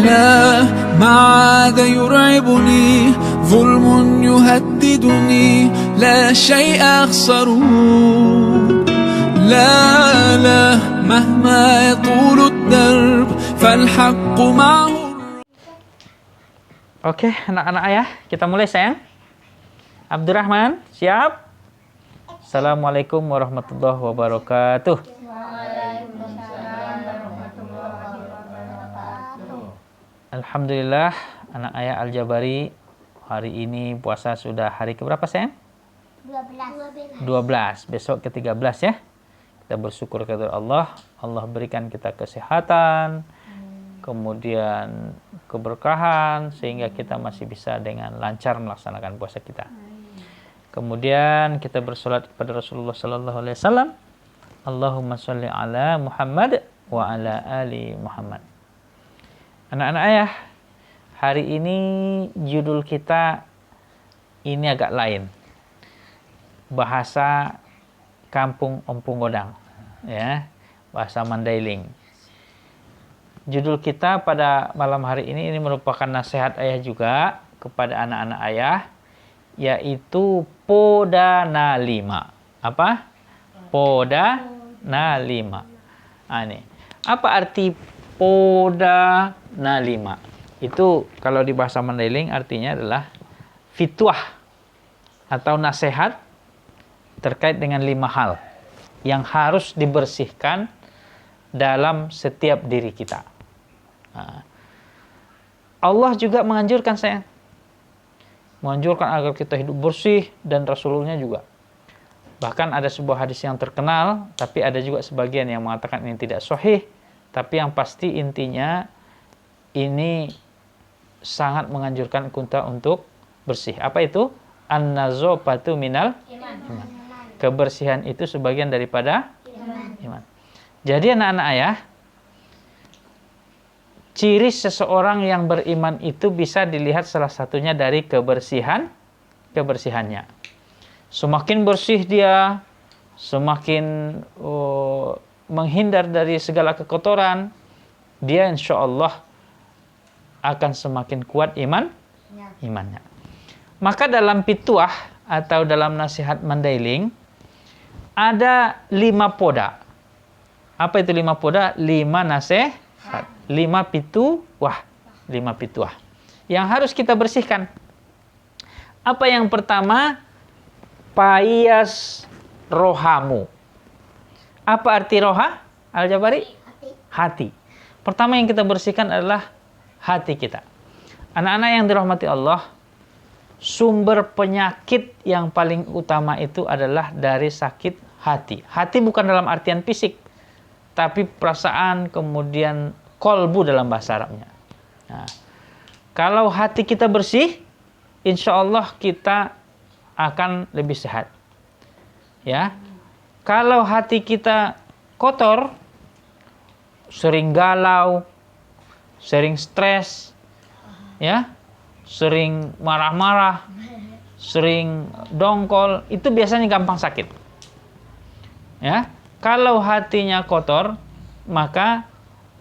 لا ما عاد يرعبني ظلم يهددني لا شيء أخسره لا لا مهما يطول الدرب فالحق معه. Oke, anak-anak ayah, kita mulai sayang. Abdurrahman, siap? Assalamualaikum warahmatullahi wabarakatuh. Alhamdulillah, anak ayah Al-Jabari, hari ini puasa sudah hari keberapa sayang? 12. Besok ke-13 ya. Kita bersyukur kepada Allah. Allah berikan kita kesehatan, kemudian keberkahan, sehingga kita masih bisa dengan lancar melaksanakan puasa kita. Kemudian kita bersolat kepada Rasulullah sallallahu alaihi wasallam. Allahumma sholli ala Muhammad wa ala ali Muhammad. Anak-anak ayah, hari ini judul kita ini agak lain. Bahasa Kampung Ompong Godang, ya, bahasa Mandailing. Judul kita pada malam hari ini merupakan nasihat ayah juga kepada anak-anak ayah, yaitu Podana 5. Apa? Podana 5. Ini. Apa arti Podana 5? Itu kalau di bahasa Mandailing artinya adalah fitwah atau nasihat terkait dengan 5 hal yang harus dibersihkan dalam setiap diri kita. Allah juga menganjurkan sayang, menganjurkan agar kita hidup bersih, dan Rasulullah juga. Bahkan ada sebuah hadis yang terkenal, tapi ada juga sebagian yang mengatakan ini tidak sahih, tapi yang pasti intinya ini sangat menganjurkan kita untuk bersih. Apa itu? An-nazafatu minal iman. Kebersihan itu sebagian daripada iman. Jadi anak-anak ayah, ciri seseorang yang beriman itu bisa dilihat salah satunya dari kebersihannya. Semakin bersih dia, semakin menghindar dari segala kekotoran, dia insya Allah akan semakin kuat imannya. Maka dalam pituah atau dalam nasihat Mandailing ada 5 poda. Apa itu 5 poda? 5 nasihat, 5 pituah, 5 pituah yang harus kita bersihkan. Apa yang pertama? Payas rohamu. Apa arti roha? Al-Jabari? Hati. Pertama yang kita bersihkan adalah hati kita. Anak-anak yang dirahmati Allah, sumber penyakit yang paling utama itu adalah dari sakit hati. Hati bukan dalam artian fisik, tapi perasaan, kemudian kolbu dalam bahasa Arabnya. Nah, kalau hati kita bersih, insya Allah kita akan lebih sehat. Ya, kalau hati kita kotor, sering galau, sering stres, ya, sering marah-marah, sering dongkol, itu biasanya gampang sakit. Ya, kalau hatinya kotor, maka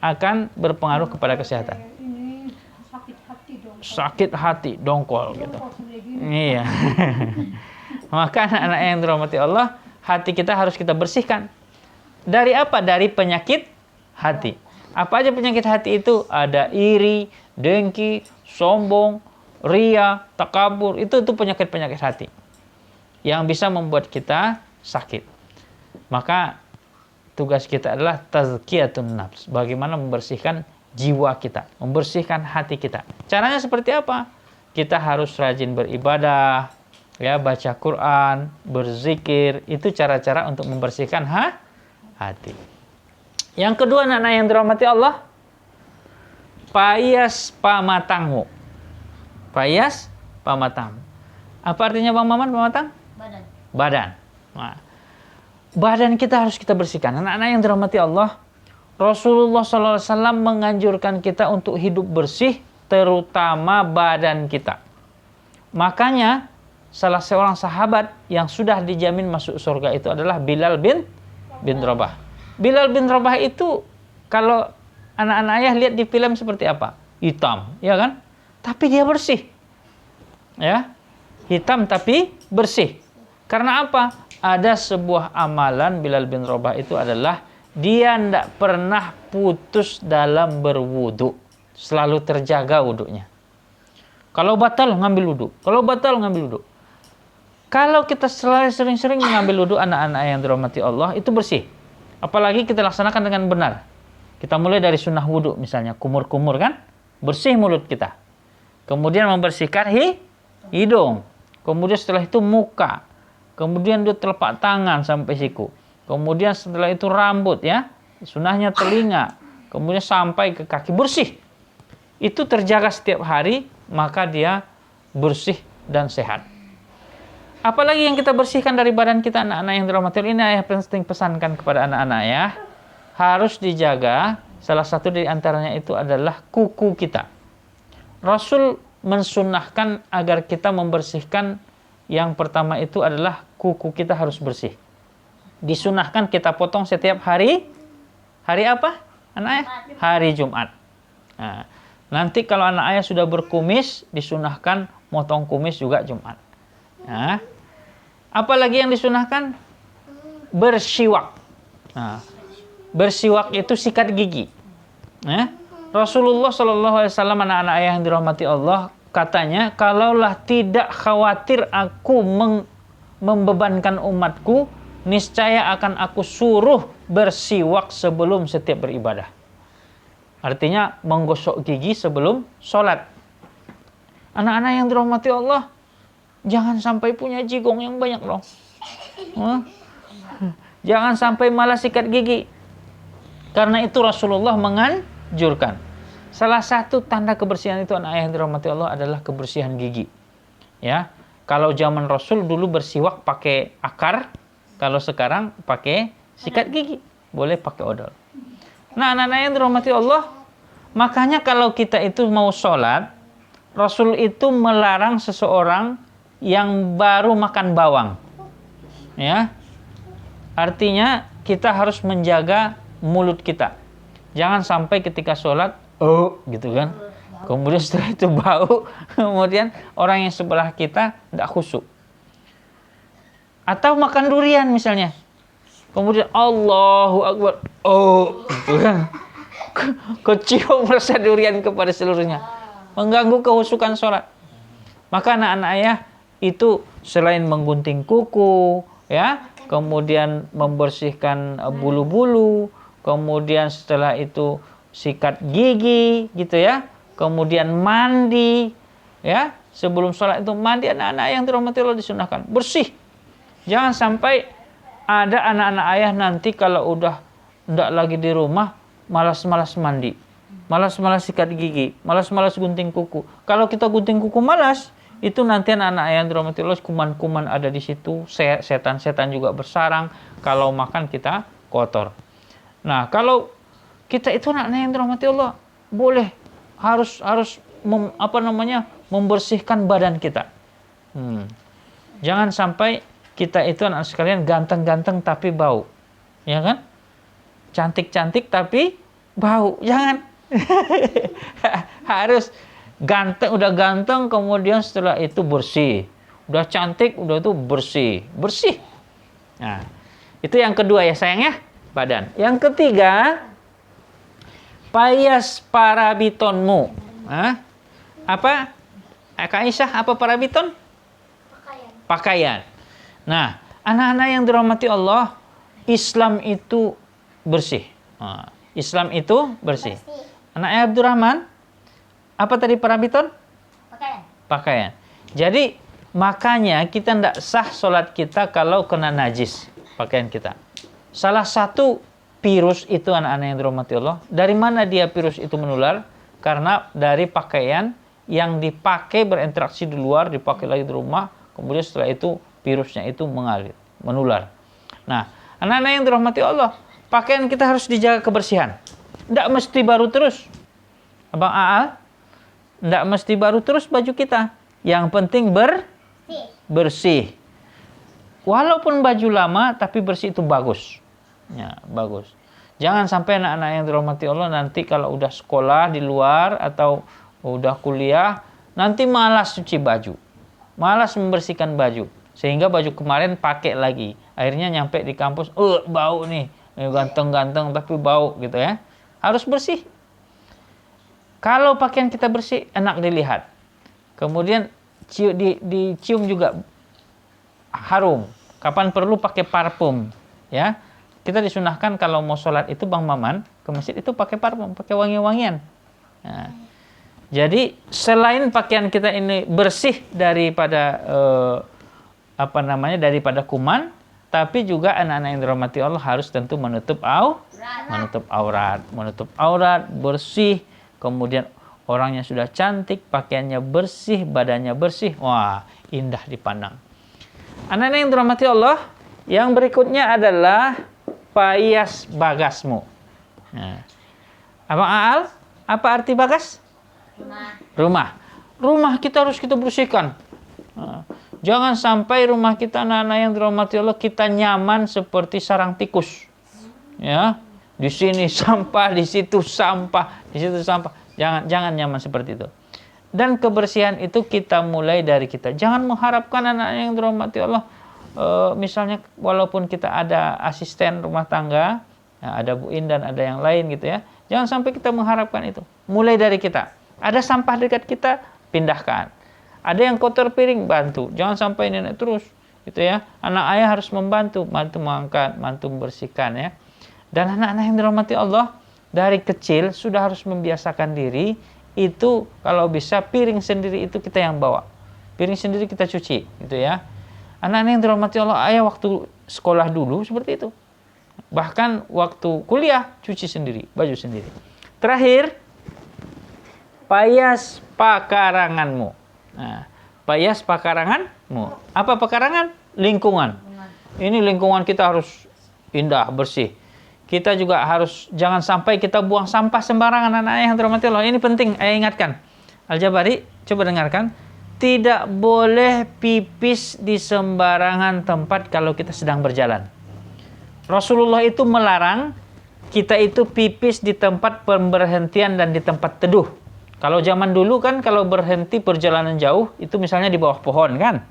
akan berpengaruh kepada kesehatan. Sakit hati, dongkol gitu. Iya. Maka anak-anak yang dirahmati Allah, hati kita harus kita bersihkan. Dari apa? Dari penyakit hati. Apa aja penyakit hati itu? Ada iri, dengki, sombong, ria, takabur. Itu penyakit-penyakit hati yang bisa membuat kita sakit. Maka tugas kita adalah tazkiyatun nafs. Bagaimana membersihkan jiwa kita, membersihkan hati kita. Caranya seperti apa? Kita harus rajin beribadah, ya, baca Quran, berzikir. Itu cara-cara untuk membersihkan hati. Yang kedua, anak-anak yang dirahmati Allah, payas pamatangmu. Payas pamatangmu. Apa artinya Bang Maman, pamatang? Badan. Nah, badan kita harus kita bersihkan. Anak-anak yang dirahmati Allah, Rasulullah SAW menganjurkan kita untuk hidup bersih, terutama badan kita. Makanya salah seorang sahabat yang sudah dijamin masuk surga itu adalah Bilal bin Rabah. Bilal bin Rabah itu kalau anak-anak ayah lihat di film seperti apa? hitam, ya kan? Tapi dia bersih. Ya. Hitam tapi bersih. Karena apa? Ada sebuah amalan Bilal bin Rabah itu adalah dia tidak pernah putus dalam berwudu. Selalu terjaga wudunya. Kalau batal ngambil wudu. Kalau batal ngambil wudu. Kalau kita selalu sering-sering mengambil wudu anak-anak yang dirahmati Allah itu bersih. Apalagi kita laksanakan dengan benar. Kita mulai dari sunnah wudu misalnya kumur-kumur kan, bersih mulut kita. Kemudian membersihkan hidung. Kemudian setelah itu muka. Kemudian dia telapak tangan sampai siku. Kemudian setelah itu rambut ya. Sunnahnya telinga. Kemudian sampai ke kaki bersih. Itu terjaga setiap hari, maka dia bersih dan sehat. Apalagi yang kita bersihkan dari badan kita anak-anak yang dirahmati Allah. Ini ayah penting pesankan kepada anak-anak ya. Harus dijaga. Salah satu dari antaranya itu adalah kuku kita. Rasul mensunnahkan agar kita membersihkan, yang pertama itu adalah kuku kita harus bersih. Disunahkan kita potong setiap hari. Hari apa? Anak ayah? Hari Jumat. Nah, nanti kalau anak ayah sudah berkumis, disunahkan motong kumis juga Jumat. Nah, apalagi yang disunahkan? Bersiwak. Nah, bersiwak itu sikat gigi. Nah, Rasulullah SAW, anak-anak ayah yang dirahmati Allah, katanya, kalaulah tidak khawatir aku membebankan umatku, niscaya akan aku suruh bersiwak sebelum setiap beribadah. Artinya menggosok gigi sebelum sholat. Anak-anak yang dirahmati Allah, jangan sampai punya jigong yang banyak loh. Jangan sampai malah sikat gigi. Karena itu Rasulullah menganjurkan. Salah satu tanda kebersihan itu anak ayah yang dirahmati Allah adalah kebersihan gigi. Ya, kalau zaman Rasul dulu bersiwak pakai akar, kalau sekarang pakai sikat gigi, boleh pakai odol. Nah, anak-anak yang dirahmati Allah, makanya kalau kita itu mau sholat, Rasul itu melarang seseorang yang baru makan bawang. Ya, artinya kita harus menjaga mulut kita. Jangan sampai ketika sholat, gitu kan. Kemudian setelah itu bau, kemudian orang yang sebelah kita tidak khusyuk. Atau makan durian misalnya. Kemudian Allahu Akbar. Gitu kan. Kecium rasa durian kepada seluruhnya. Mengganggu kehusukan sholat. Maka anak-anak ayah itu selain menggunting kuku, ya, kemudian membersihkan bulu-bulu, kemudian setelah itu sikat gigi, gitu ya. Kemudian mandi, ya. Sebelum sholat itu mandi, anak-anak ayah yang dirahmati Allah disunahkan bersih. Jangan sampai ada anak-anak ayah nanti kalau udah tidak lagi di rumah, malas-malas mandi, malas-malas sikat gigi, malas-malas gunting kuku. Kalau kita gunting kuku malas, itu nanti anak-anak ayah yang dirahmati Allah, kuman-kuman ada di situ, setan-setan juga bersarang. Kalau makan kita kotor. Nah, kalau kita itu anak-anak yang dirahmati Allah, boleh harus membersihkan badan kita. Jangan sampai kita itu anak sekalian ganteng-ganteng tapi bau, ya kan? Cantik-cantik tapi bau, jangan. Harus ganteng, udah ganteng, kemudian setelah itu bersih. Udah cantik, udah itu bersih. Nah, itu yang kedua ya sayang ya, badan. Yang ketiga, payas parabitonmu. Apa? Kak Aisyah, apa parabiton? Pakaian. Nah, anak-anak yang dirahmati Allah, Islam itu bersih. Islam itu bersih. Anak Abdurrahman, apa tadi parabiton? Pakaian. Jadi, makanya kita tidak sah sholat kita kalau kena najis pakaian kita. Salah satu virus itu anak-anak yang dirahmati Allah. Dari mana dia virus itu menular? Karena dari pakaian yang dipakai berinteraksi di luar, dipakai lagi di rumah, kemudian setelah itu virusnya itu mengalir, menular. Nah, anak-anak yang dirahmati Allah, pakaian kita harus dijaga kebersihan. Tidak mesti baru terus. Abang Aal, tidak mesti baru terus baju kita. Yang penting bersih. Walaupun baju lama, tapi bersih itu bagus. Ya, bagus. Jangan sampai anak-anak yang dirahmati Allah nanti kalau udah sekolah di luar atau udah kuliah, nanti malas cuci baju, malas membersihkan baju. Sehingga baju kemarin pakai lagi. Akhirnya nyampe di kampus, bau nih. Ganteng-ganteng tapi bau gitu ya. Harus bersih. Kalau pakaian kita bersih, enak dilihat. Kemudian dicium juga harum. Kapan perlu pakai parfum, ya. Kita disunahkan kalau mau sholat itu Bang Maman ke masjid itu pakai parfum, pakai wangi-wangian. Nah, jadi selain pakaian kita ini bersih daripada daripada kuman, tapi juga anak-anak yang dirahmati Allah harus tentu menutup aurat, bersih. Kemudian orangnya sudah cantik, pakaiannya bersih, badannya bersih. Wah, indah dipandang. Anak-anak yang dirahmati Allah, yang berikutnya adalah payas bagasmu. Nah, Abang Aal, apa arti bagas? Rumah kita harus kita bersihkan. Nah, jangan sampai rumah kita anak-anak yang dirahmati Allah kita nyaman seperti sarang tikus. Ya, di sini sampah, di situ sampah, di situ sampah. Jangan nyaman seperti itu. Dan kebersihan itu kita mulai dari kita. Jangan mengharapkan anak-anak yang dirahmati Allah. Misalnya walaupun kita ada asisten rumah tangga, ya, ada Bu In dan ada yang lain gitu ya. Jangan sampai kita mengharapkan itu. Mulai dari kita. Ada sampah dekat kita, pindahkan. Ada yang kotor piring, bantu. Jangan sampai nenek terus gitu ya. Anak ayah harus membantu mengangkat, bantu membersihkan ya. Dan anak-anak yang dirahmati Allah dari kecil sudah harus membiasakan diri itu kalau bisa piring sendiri itu kita yang bawa. Piring sendiri kita cuci gitu ya. Anak-anak yang dirahmati Allah, ayah waktu sekolah dulu seperti itu. Bahkan waktu kuliah, cuci sendiri, baju sendiri. Terakhir, payas pakaranganmu. Nah, payas pakaranganmu. Apa pekarangan? Lingkungan. Ini lingkungan kita harus indah, bersih. Kita juga harus, jangan sampai kita buang sampah sembarangan anak-anak yang dirahmati Allah. Ini penting, ayah ingatkan. Al-Jabari, coba dengarkan. Tidak boleh pipis di sembarangan tempat kalau kita sedang berjalan. Rasulullah itu melarang kita itu pipis di tempat pemberhentian dan di tempat teduh. Kalau zaman dulu kan kalau berhenti perjalanan jauh, itu misalnya di bawah pohon kan.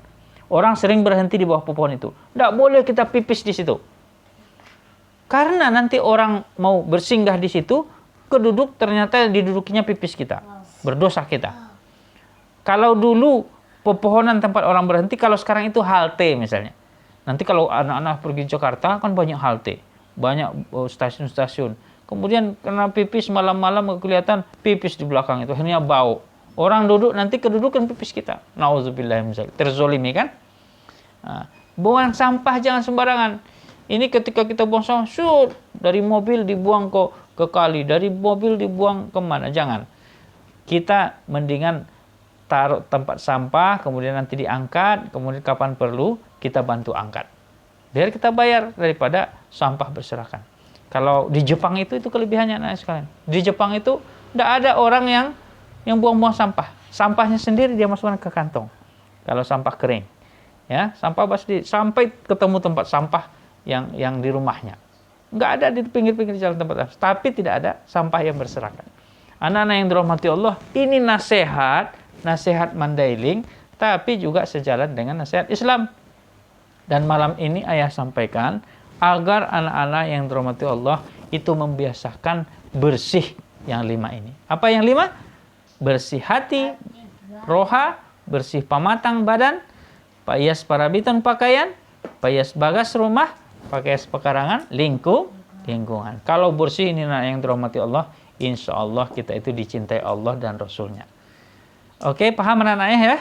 Orang sering berhenti di bawah pohon itu. Tidak boleh kita pipis di situ. Karena nanti orang mau bersinggah di situ, keduduk ternyata didudukinya pipis kita. Berdosa kita. Kalau dulu pepohonan tempat orang berhenti, kalau sekarang itu halte misalnya. Nanti kalau anak-anak pergi Jakarta kan banyak halte, banyak stasiun-stasiun. Kemudian karena pipis malam-malam kelihatan pipis di belakang itu, akhirnya bau. Orang duduk nanti kedudukan pipis kita. Nauzubillah misalnya, terzolimi kan? Nah, buang sampah jangan sembarangan. Ini ketika kita buang sampah, dari mobil dibuang ke kali, dari mobil dibuang kemana? Jangan. Kita mendingan taruh tempat sampah, kemudian nanti diangkat, kemudian kapan perlu kita bantu angkat. Biar kita bayar daripada sampah berserakan. Kalau di Jepang itu kelebihannya anak sekalian. Di Jepang itu tidak ada orang yang buang-buang sampah. Sampahnya sendiri dia masukkan ke kantong. Kalau sampah kering, ya sampah sampai ketemu tempat sampah yang di rumahnya. Nggak ada di pinggir-pinggir jalan tempat, tapi tidak ada sampah yang berserakan. Anak-anak yang dirahmati Allah, ini nasihat Mandailing, tapi juga sejalan dengan nasihat Islam. Dan malam ini ayah sampaikan agar anak-anak yang dirahmati Allah itu membiasakan bersih yang 5 ini. Apa yang 5? Bersih hati, roha, bersih pamatang badan, payas parabiton pakaian, payas bagas rumah, payas pekarangan, lingkungan. Kalau bersih ini anak yang dirahmati Allah, insya Allah kita itu dicintai Allah dan Rasulnya. Oke, paham anak-anaknya ya?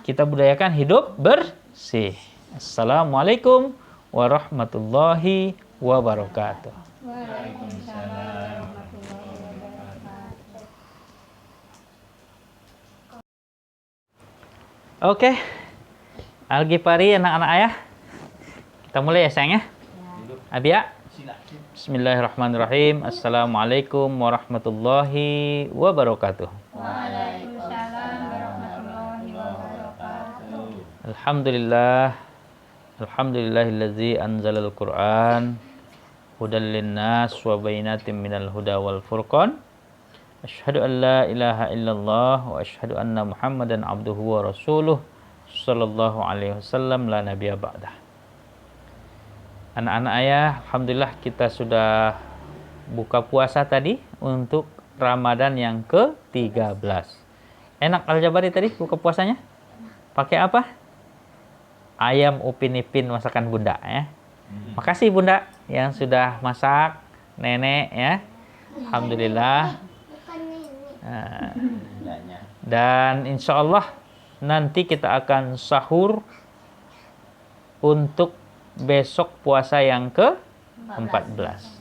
Kita budayakan hidup bersih. Assalamualaikum warahmatullahi wabarakatuh. Waalaikumsalam. Oke, Al-Ghifari anak-anak ayah. Kita mulai ya sayang ya. Abia. Bismillahirrahmanirrahim. Assalamualaikum warahmatullahi wabarakatuh. Waalaikumsalam warahmatullahi wabarakatuh. Alhamdulillahilladzi anzalal Qur'an hudal linnas wa bayyinatin minal huda wal furqan. Asyhadu an la ilaha illallah wa asyhadu anna Muhammadan abduhu wa rasuluh sallallahu alaihi wasallam la nabiyya ba'dah. Anak-anak ayah, alhamdulillah kita sudah buka puasa tadi untuk Ramadan yang ke-13. Enak Al-Jabari tadi buka puasanya? Pakai apa? Ayam upin ipin masakan bunda ya. Makasih bunda yang sudah masak, nenek ya. Alhamdulillah. Dan insya Allah nanti kita akan sahur untuk besok puasa yang ke-14.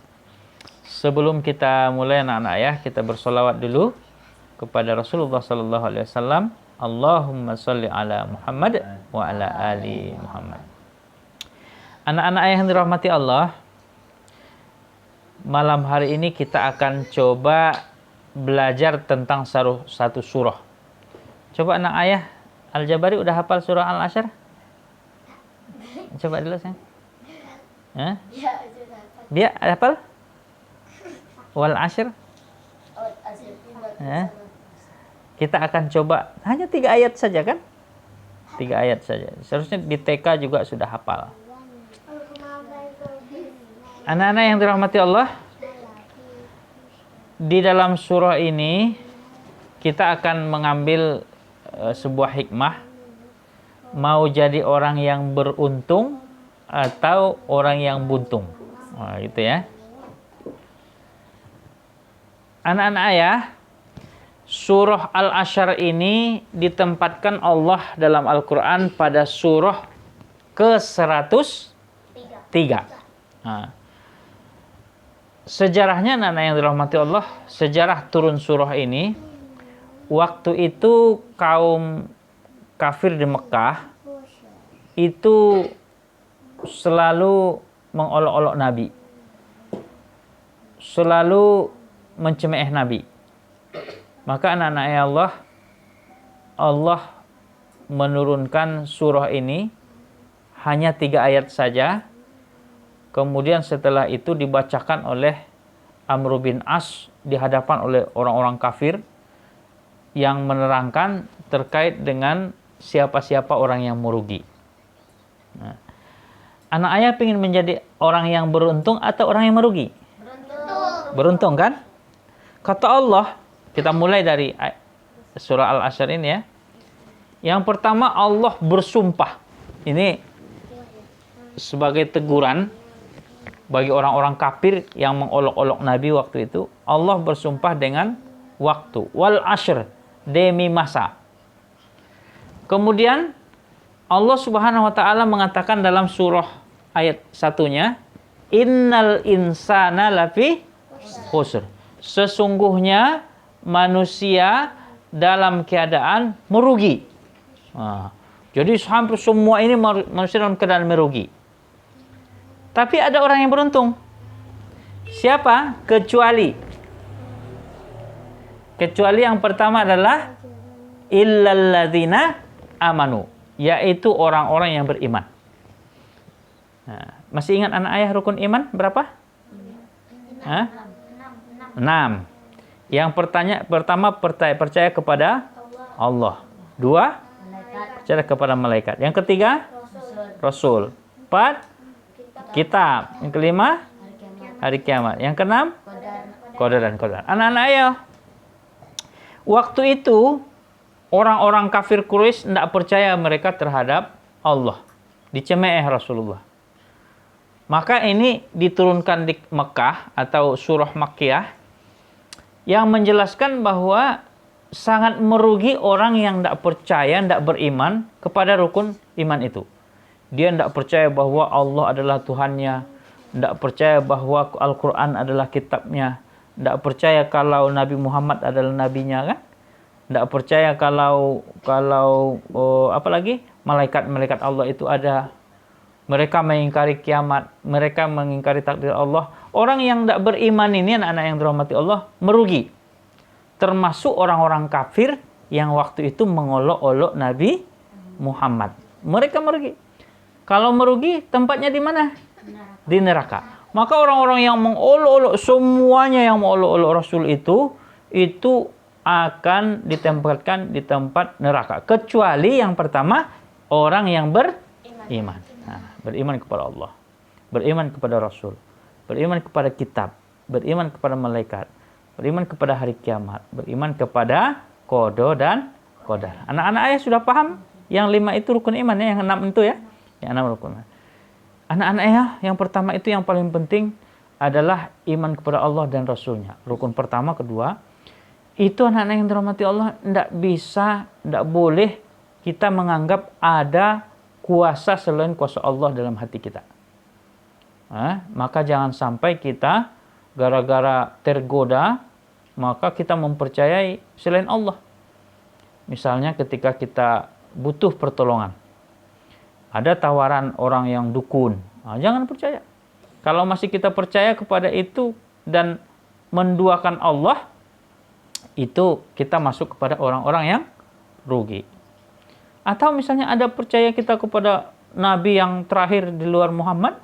Sebelum kita mulai anak-anak ya, kita bersolawat dulu kepada Rasulullah Sallallahu Alaihi Wasallam. Allahumma salli ala Muhammad wa ala ali Muhammad. Anak-anak yang dirahmati Allah, malam hari ini kita akan coba belajar tentang satu surah. Coba anak ayah Al-Jabari udah hafal surah Al-Asyr? Coba dulu sayang. Dia hafal? Wal Asyr? Kita akan coba hanya 3 ayat saja kan? 3 ayat saja. Seharusnya di TK juga sudah hafal. Anak-anak yang dirahmati Allah, di dalam surah ini kita akan mengambil sebuah hikmah. Mau jadi orang yang beruntung atau orang yang buntung. Wah, gitu ya. Anak-anak ayah, surah Al-Asyr ini ditempatkan Allah dalam Al-Quran pada surah ke-103. Nah, sejarahnya anak-anak yang dirahmati Allah, sejarah turun surah ini, waktu itu kaum kafir di Mekah itu selalu mengolok-olok Nabi, selalu mencemooh Nabi. Maka anak-anak Allah menurunkan surah ini hanya 3 ayat saja. Kemudian setelah itu dibacakan oleh Amr bin As di hadapan oleh orang-orang kafir yang menerangkan terkait dengan siapa-siapa orang yang merugi. Nah, anak ayah ingin menjadi orang yang beruntung atau orang yang merugi? Beruntung kan? Kata Allah, kita mulai dari surah Al-Asyr ini ya. Yang pertama Allah bersumpah. Ini sebagai teguran bagi orang-orang kafir yang mengolok-olok Nabi waktu itu. Allah bersumpah dengan waktu. Wal Asyr, demi masa. Kemudian Allah Subhanahu wa taala mengatakan dalam surah ayat 1-nya, innal insana lafi khusr. Sesungguhnya manusia dalam keadaan merugi. Nah, jadi hampir semua ini manusia dalam keadaan merugi. Tapi ada orang yang beruntung. Siapa? Kecuali yang pertama adalah illalladzina amanu, yaitu orang-orang yang beriman. Nah, masih ingat anak ayah rukun iman berapa? 6. Yang pertama percaya kepada Allah. 2, percaya kepada malaikat. Yang ketiga, Rasul. 4, kitab. Yang kelima, hari kiamat. Yang keenam, qadar dan qadar. Anak-anak ayah, waktu itu orang-orang kafir Quraisy tidak percaya mereka terhadap Allah. Dicemooh Rasulullah. Maka ini diturunkan di Mekah atau surah Makkiyah yang menjelaskan bahwa sangat merugi orang yang tidak percaya, tidak beriman kepada rukun iman itu. Dia tidak percaya bahwa Allah adalah Tuhannya, tidak percaya bahwa Al-Quran adalah kitabnya, tidak percaya kalau Nabi Muhammad adalah nabinya kan? Tidak percaya kalau apalagi malaikat-malaikat Allah itu ada. Mereka mengingkari kiamat, mereka mengingkari takdir Allah. Orang yang tidak beriman ini, anak-anak yang dirahmati Allah, merugi. Termasuk orang-orang kafir yang waktu itu mengolok-olok Nabi Muhammad. Mereka merugi. Kalau merugi, tempatnya di mana? Di neraka. Maka orang-orang yang mengolok-olok, semuanya yang mengolok-olok Rasul itu akan ditempatkan di tempat neraka. Kecuali yang pertama, orang yang beriman. Nah, beriman kepada Allah, beriman kepada Rasul, beriman kepada kitab, beriman kepada malaikat, beriman kepada hari kiamat, beriman kepada qada dan qadar. Anak-anak ayah sudah paham yang 5 itu rukun iman ya, yang 6 itu ya. Yang 6 rukun iman. Anak-anak ayah, yang pertama itu yang paling penting adalah iman kepada Allah dan Rasulnya. Rukun pertama, kedua, itu anak-anak yang dirahmati Allah, tidak boleh kita menganggap ada kuasa selain kuasa Allah dalam hati kita. Maka jangan sampai kita gara-gara tergoda, maka kita mempercayai selain Allah. Misalnya ketika kita butuh pertolongan, ada tawaran orang yang dukun, jangan percaya. Kalau masih kita percaya kepada itu dan menduakan Allah, itu kita masuk kepada orang-orang yang rugi. Atau misalnya ada percaya kita kepada Nabi yang terakhir di luar Muhammad,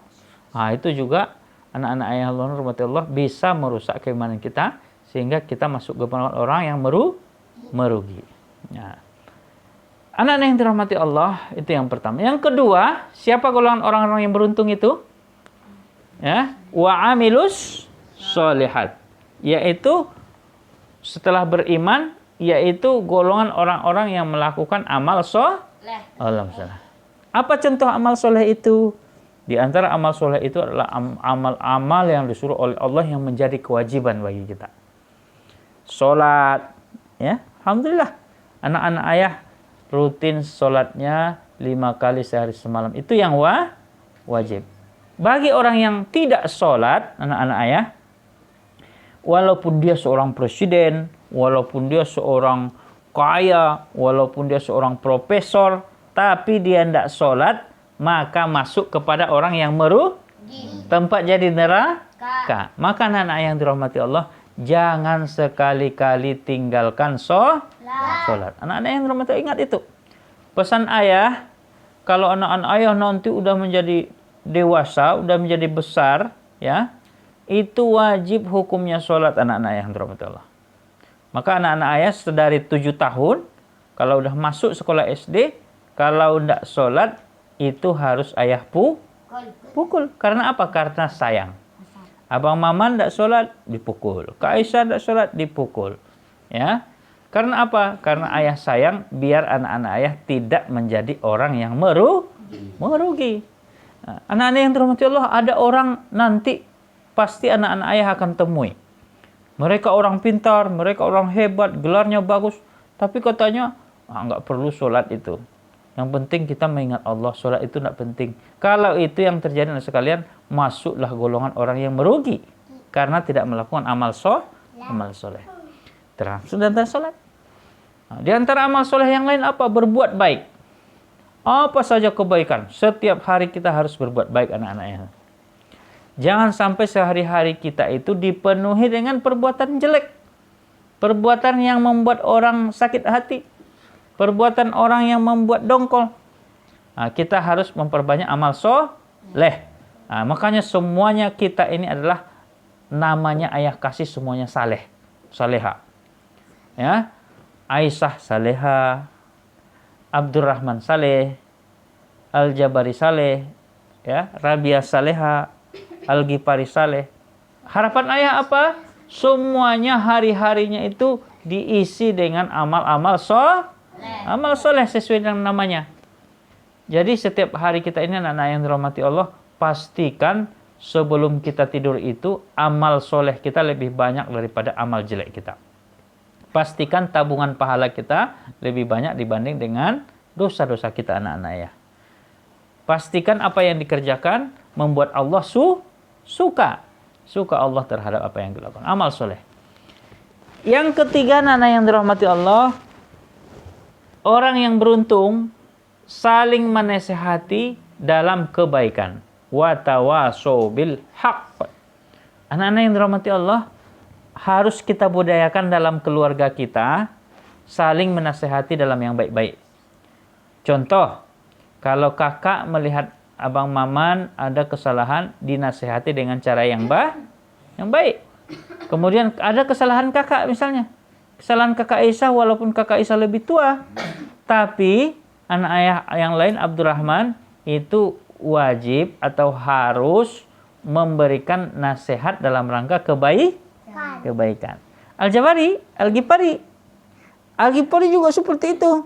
itu juga anak-anak ayah Allah rahmati Allah bisa merusak keimanan kita, sehingga kita masuk ke orang yang merugi. Ya. Anak-anak yang dirahmati Allah, itu yang pertama. Yang kedua, siapa golongan orang-orang yang beruntung itu? Ya, wa amilus sholihat, yaitu setelah beriman, yaitu golongan orang-orang yang melakukan amal soleh. Apa contoh amal soleh itu? Di antara amal soleh itu adalah amal-amal yang disuruh oleh Allah yang menjadi kewajiban bagi kita. Salat, ya, alhamdulillah. Anak-anak ayah rutin salatnya 5 kali sehari semalam. Itu yang wajib. Bagi orang yang tidak salat, anak-anak ayah, walaupun dia seorang presiden, walaupun dia seorang kaya, walaupun dia seorang profesor, tapi dia tidak sholat, maka masuk kepada orang yang tempat jadi neraka. Maka anak-anak yang dirahmati Allah, jangan sekali-kali tinggalkan sholat. Anak-anak yang dirahmati Allah, ingat itu. Pesan ayah, kalau anak-anak ayah nanti udah menjadi dewasa, udah menjadi besar, ya, itu wajib hukumnya sholat anak-anak yang dirahmati Allah. Maka anak-anak ayah dari 7 tahun, kalau udah masuk sekolah SD, kalau tidak sholat, itu harus ayah pukul. Karena apa? Karena sayang. Abang Maman tidak sholat, dipukul. Kak Aisyah tidak sholat, dipukul. Ya. Karena apa? Karena ayah sayang, biar anak-anak ayah tidak menjadi orang yang merugi. Nah, anak-anak yang dirahmati Allah, ada orang nanti pasti anak-anak ayah akan temui. Mereka orang pintar, mereka orang hebat, gelarnya bagus. Tapi katanya, nggak perlu sholat itu. Yang penting kita mengingat Allah, sholat itu tidak penting. Kalau itu yang terjadi sekalian, masuklah golongan orang yang merugi. Karena tidak melakukan amal soleh. Termasuk dan sholat. Nah, di antara amal soleh yang lain apa? Berbuat baik. Apa saja kebaikan. Setiap hari kita harus berbuat baik anak-anaknya. Jangan sampai sehari-hari kita itu dipenuhi dengan perbuatan jelek. Perbuatan yang membuat orang sakit hati. Perbuatan orang yang membuat dongkol. Nah, kita harus memperbanyak amal soleh. Nah, makanya semuanya kita ini adalah namanya ayah kasih semuanya saleha. Ya, Aisyah saleha, Abdurrahman saleh, Al-Jabari saleh, ya, Rabia saleha, Al-Ghifari saleh. Harapan ayah apa? Semuanya hari-harinya itu diisi dengan amal-amal amal soleh sesuai dengan namanya. Jadi setiap hari kita ini anak-anak yang dirahmati Allah, pastikan sebelum kita tidur itu amal soleh kita lebih banyak daripada amal jelek kita. Pastikan tabungan pahala kita lebih banyak dibanding dengan dosa-dosa kita anak-anak ya. Pastikan apa yang dikerjakan membuat Allah suka. Suka Allah terhadap apa yang dilakukan. Amal soleh. Yang ketiga anak-anak yang dirahmati Allah, orang yang beruntung saling menasehati dalam kebaikan. Wa tawasau bil haqq. Anak-anak yang dirahmati Allah, harus kita budayakan dalam keluarga kita saling menasehati dalam yang baik-baik. Contoh, kalau kakak melihat abang maman ada kesalahan, dinasehati dengan cara yang baik. Kemudian ada kesalahan kakak misalnya. Kesalahan kakak Aisyah walaupun kakak Aisyah lebih tua, tapi anak ayah yang lain Abdurrahman itu wajib atau harus memberikan nasihat dalam rangka kebaikan. Al-Ghifari juga seperti itu.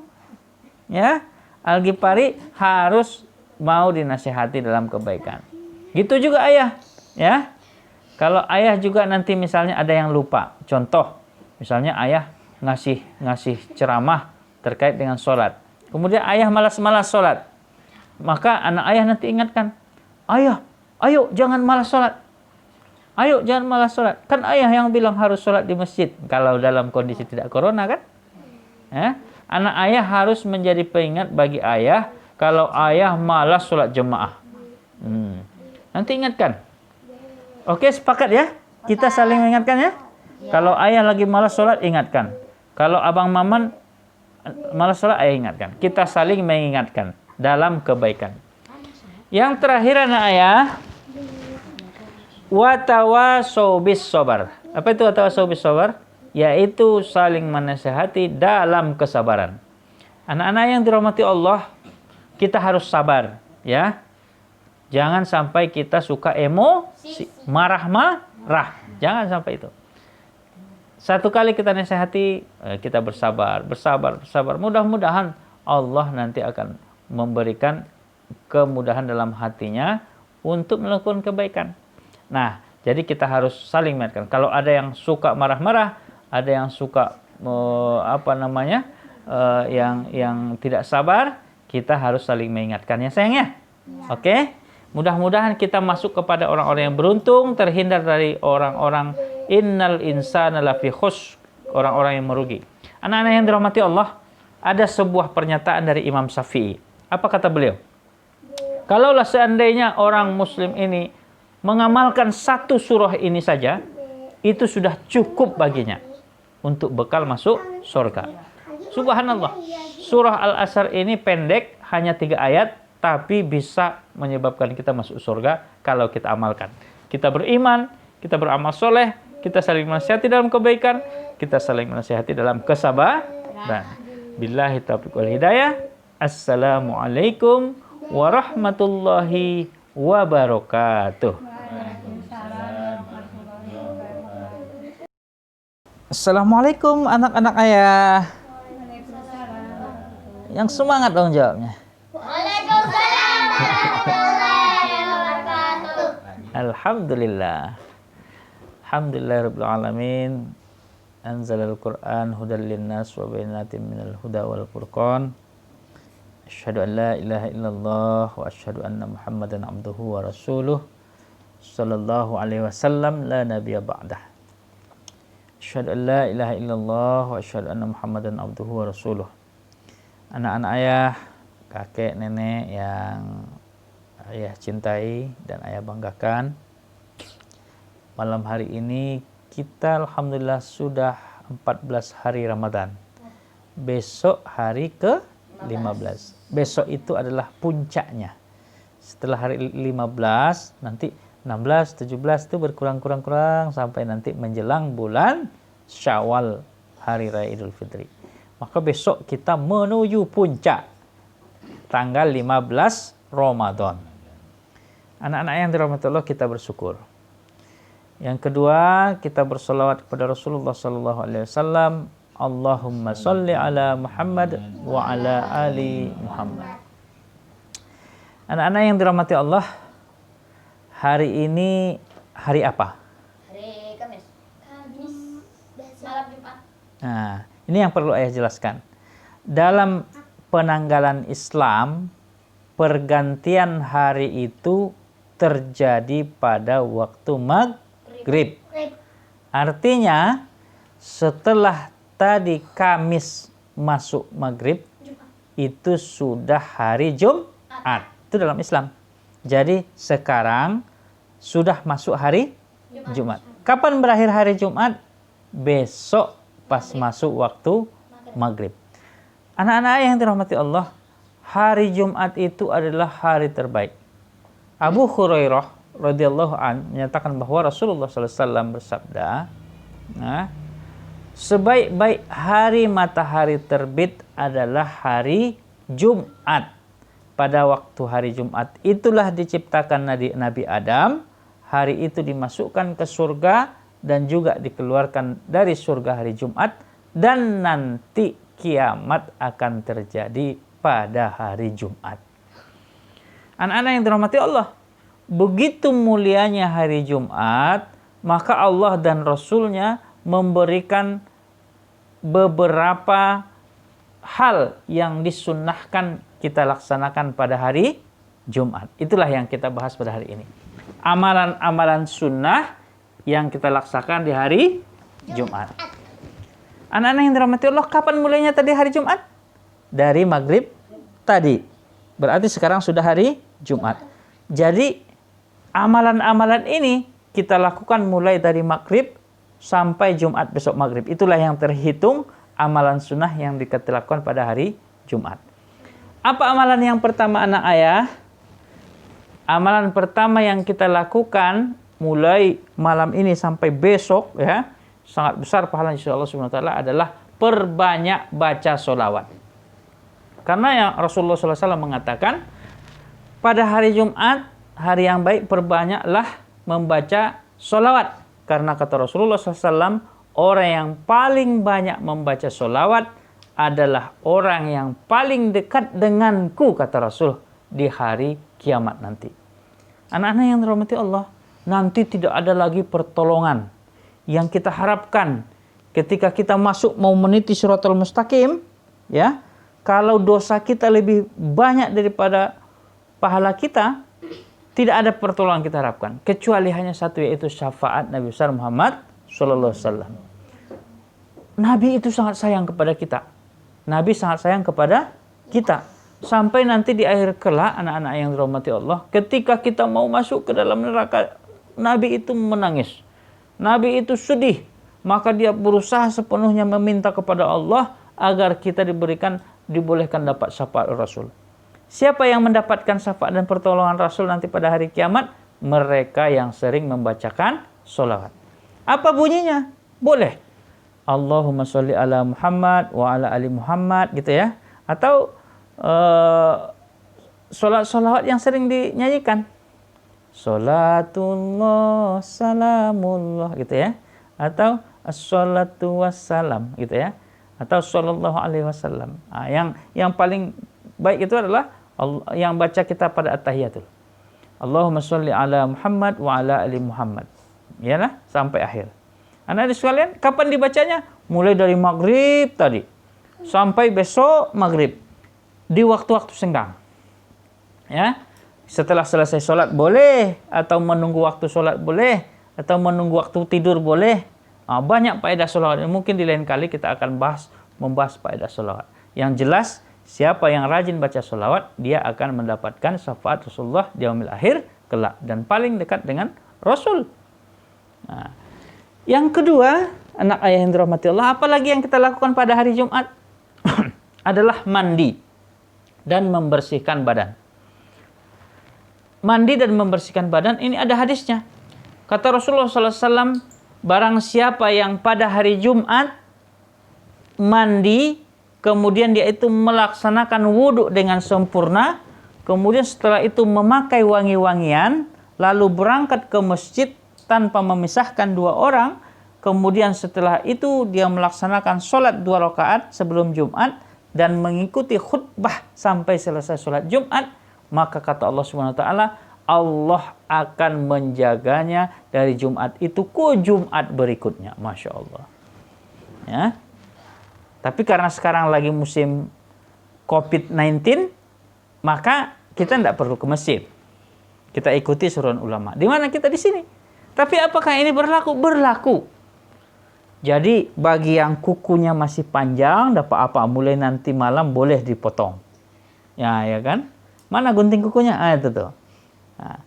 Ya, Al-Ghifari harus mau dinasihati dalam kebaikan. Gitu juga ayah, ya. Kalau ayah juga nanti misalnya ada yang lupa. Contoh, misalnya ayah ngasih ceramah terkait dengan sholat. Kemudian ayah malas-malas sholat. Maka anak ayah nanti ingatkan, ayah, ayo jangan malas sholat. Ayo jangan malas sholat. Kan ayah yang bilang harus sholat di masjid. Kalau dalam kondisi tidak corona kan. Ya? Anak ayah harus menjadi pengingat bagi ayah kalau ayah malas sholat jemaah. Nanti ingatkan. Oke, sepakat ya? Kita saling mengingatkan ya? Kalau ayah lagi malas sholat, ingatkan. Kalau abang maman malas sholat, ayah ingatkan. Kita saling mengingatkan dalam kebaikan. Yang terakhir anak ayah, watawasau bis sabar. Apa itu watawasau bis sabar? Yaitu saling menasihati dalam kesabaran. Anak-anak yang dirahmati Allah, kita harus sabar, ya. Jangan sampai kita suka emosi, marah-marah. Jangan sampai itu. Satu kali kita nasihati, kita bersabar. Mudah-mudahan Allah nanti akan memberikan kemudahan dalam hatinya untuk melakukan kebaikan. Nah, jadi kita harus saling mengingatkan. Kalau ada yang suka marah-marah, ada yang suka yang tidak sabar, kita harus saling mengingatkannya, sayangnya. Oke? Mudah-mudahan kita masuk kepada orang-orang yang beruntung, terhindar dari orang-orang innal insana lafi khusr, orang-orang yang merugi. Anak-anak yang dirahmati Allah, ada sebuah pernyataan dari Imam Syafi'i. Apa kata beliau? Kalaulah seandainya orang muslim ini mengamalkan satu surah ini saja, itu sudah cukup baginya untuk bekal masuk surga. Subhanallah. Surah Al-Asr ini pendek, hanya 3 ayat, tapi bisa menyebabkan kita masuk surga kalau kita amalkan. Kita beriman, kita beramal soleh, kita saling menasihati dalam kebaikan, kita saling menasihati dalam kesabaran. Billahi taufiq wal hidayah. Assalamualaikum warahmatullahi wabarakatuh. Assalamualaikum anak-anak ayah. Yang semangat dong jawabnya. Waalaikumsalam warahmatullahi wabarakatuh. Alhamdulillah. Alhamdulillahirabbil alamin. Anzalal Qur'an hudal linnas wa bayyinatin minal huda wal furqan. Asyhadu an la ilaha illallah wa asyhadu anna Muhammadan abduhu wa rasuluh. Sallallahu alaihi wasallam la nabiyya ba'dah. Asyhadu an la ilaha illallah wa asyhadu anna Muhammadan abduhu wa rasuluh. Anak-anak ayah, kakek, nenek yang ayah cintai dan ayah banggakan, malam hari ini kita alhamdulillah sudah 14 hari Ramadan. Besok hari ke-15. Besok itu adalah puncaknya. Setelah hari 15, nanti 16, 17 itu berkurang-kurang sampai nanti menjelang bulan Syawal, hari raya Idul Fitri. Maka besok kita menuju puncak tanggal 15 Ramadan. Anak-anak yang dirahmati Allah, kita bersyukur. Yang kedua, kita bersolawat kepada Rasulullah SAW. Allahumma salli ala Muhammad wa ala ali Muhammad. Anak-anak yang dirahmati Allah, hari ini hari apa? Hari Kamis. Malam Jumat. Nah, ini yang perlu ayah jelaskan. Dalam penanggalan Islam, pergantian hari itu terjadi pada waktu maghrib. Artinya, setelah tadi Kamis masuk maghrib, itu sudah hari Jumat. Itu dalam Islam. Jadi sekarang sudah masuk hari Jumat. Kapan berakhir hari Jumat? Besok pas masuk waktu maghrib. Anak-anak yang dirahmati Allah, hari Jumat itu adalah hari terbaik. Abu Hurairah radhiyallahu an menyatakan bahwa Rasulullah SAW bersabda, nah, sebaik-baik hari matahari terbit adalah hari Jumat. Pada waktu hari Jumat itulah diciptakan Nabi Adam. Hari itu dimasukkan ke surga dan juga dikeluarkan dari surga hari Jumat. Dan nanti kiamat akan terjadi pada hari Jumat. Anak-anak yang dirahmati Allah, begitu mulianya hari Jumat, maka Allah dan Rasulnya memberikan beberapa hal yang disunnahkan kita laksanakan pada hari Jumat. Itulah yang kita bahas pada hari ini. Amalan-amalan sunnah yang kita laksanakan di hari Jumat. Anak-anak yang dirahmati Allah, kapan mulainya tadi hari Jumat? Dari maghrib tadi. Berarti sekarang sudah hari Jumat. Jadi amalan-amalan ini kita lakukan mulai dari maghrib sampai Jumat besok maghrib. Itulah yang terhitung amalan sunnah yang kita lakukan pada hari Jumat. Apa amalan yang pertama anak ayah? Amalan pertama yang kita lakukan mulai malam ini sampai besok, ya, sangat besar pahala insyaallah subhanahu wa ta'ala, adalah perbanyak baca sholawat. Karena yang Rasulullah SAW mengatakan, pada hari Jumat, hari yang baik, perbanyaklah membaca sholawat. Karena kata Rasulullah SAW, orang yang paling banyak membaca sholawat adalah orang yang paling dekat denganku, kata Rasul, di hari kiamat nanti. Anak-anak yang dirahmati Allah, nanti tidak ada lagi pertolongan. Yang kita harapkan ketika kita masuk mau meniti Shiratal Mustaqim, ya, kalau dosa kita lebih banyak daripada pahala kita, tidak ada pertolongan kita harapkan, kecuali hanya satu, yaitu syafaat Nabi besar Muhammad sallallahu alaihi wasallam. Nabi itu sangat sayang kepada kita. Nabi sangat sayang kepada kita. Sampai nanti di akhir kelak, anak-anak yang dirahmati Allah, ketika kita mau masuk ke dalam neraka, Nabi itu menangis. Nabi itu sedih. Maka dia berusaha sepenuhnya meminta kepada Allah agar kita dibolehkan dapat syafaat Rasul. Siapa yang mendapatkan syafaat dan pertolongan Rasul nanti pada hari kiamat? Mereka yang sering membacakan sholawat. Apa bunyinya? Boleh. Allahumma sholli ala Muhammad wa ala ali Muhammad, gitu ya. Atau sholawat yang sering dinyanyikan. Sholatullah, salamullah, gitu ya. Atau as-sholatu wassalam, gitu ya. Atau sallallahu alaihi wasallam. Yang paling baik itu adalah yang baca kita pada at-tahiyatul. Allahumma sholli ala Muhammad wa ala ali Muhammad. Yalah, sampai akhir. Anak-anak sekalian, kapan dibacanya? Mulai dari maghrib tadi sampai besok maghrib. Di waktu-waktu senggang. Ya. Setelah selesai sholat boleh, atau menunggu waktu sholat boleh, atau menunggu waktu tidur boleh. Banyak faedah sholawat. Mungkin di lain kali kita akan membahas faedah sholawat. Yang jelas, siapa yang rajin baca sholawat, dia akan mendapatkan syafaat Rasulullah di yaumil akhir kelak, dan paling dekat dengan Rasul. Nah, yang kedua, anak ayah yang dirahmati Allah, apalagi yang kita lakukan pada hari Jumat? Adalah mandi dan membersihkan badan. Mandi dan membersihkan badan ini ada hadisnya. Kata Rasulullah SAW, barang siapa yang pada hari Jumat mandi, kemudian dia itu melaksanakan wudhu dengan sempurna, kemudian setelah itu memakai wangi-wangian, lalu berangkat ke masjid tanpa memisahkan dua orang, kemudian setelah itu dia melaksanakan sholat 2 rakaat sebelum Jumat, dan mengikuti khutbah sampai selesai sholat Jumat, maka kata Allah SWT, Allah akan menjaganya dari Jumat itu ke Jumat berikutnya. Masya Allah. Ya. Tapi karena sekarang lagi musim COVID-19, maka kita tidak perlu ke masjid. Kita ikuti seruan ulama. Di mana kita di sini? Tapi apakah ini berlaku? Berlaku. Jadi bagi yang kukunya masih panjang, dapat apa? Mulai nanti malam boleh dipotong. Ya kan? Mana gunting kukunya? Itu tuh. Nah,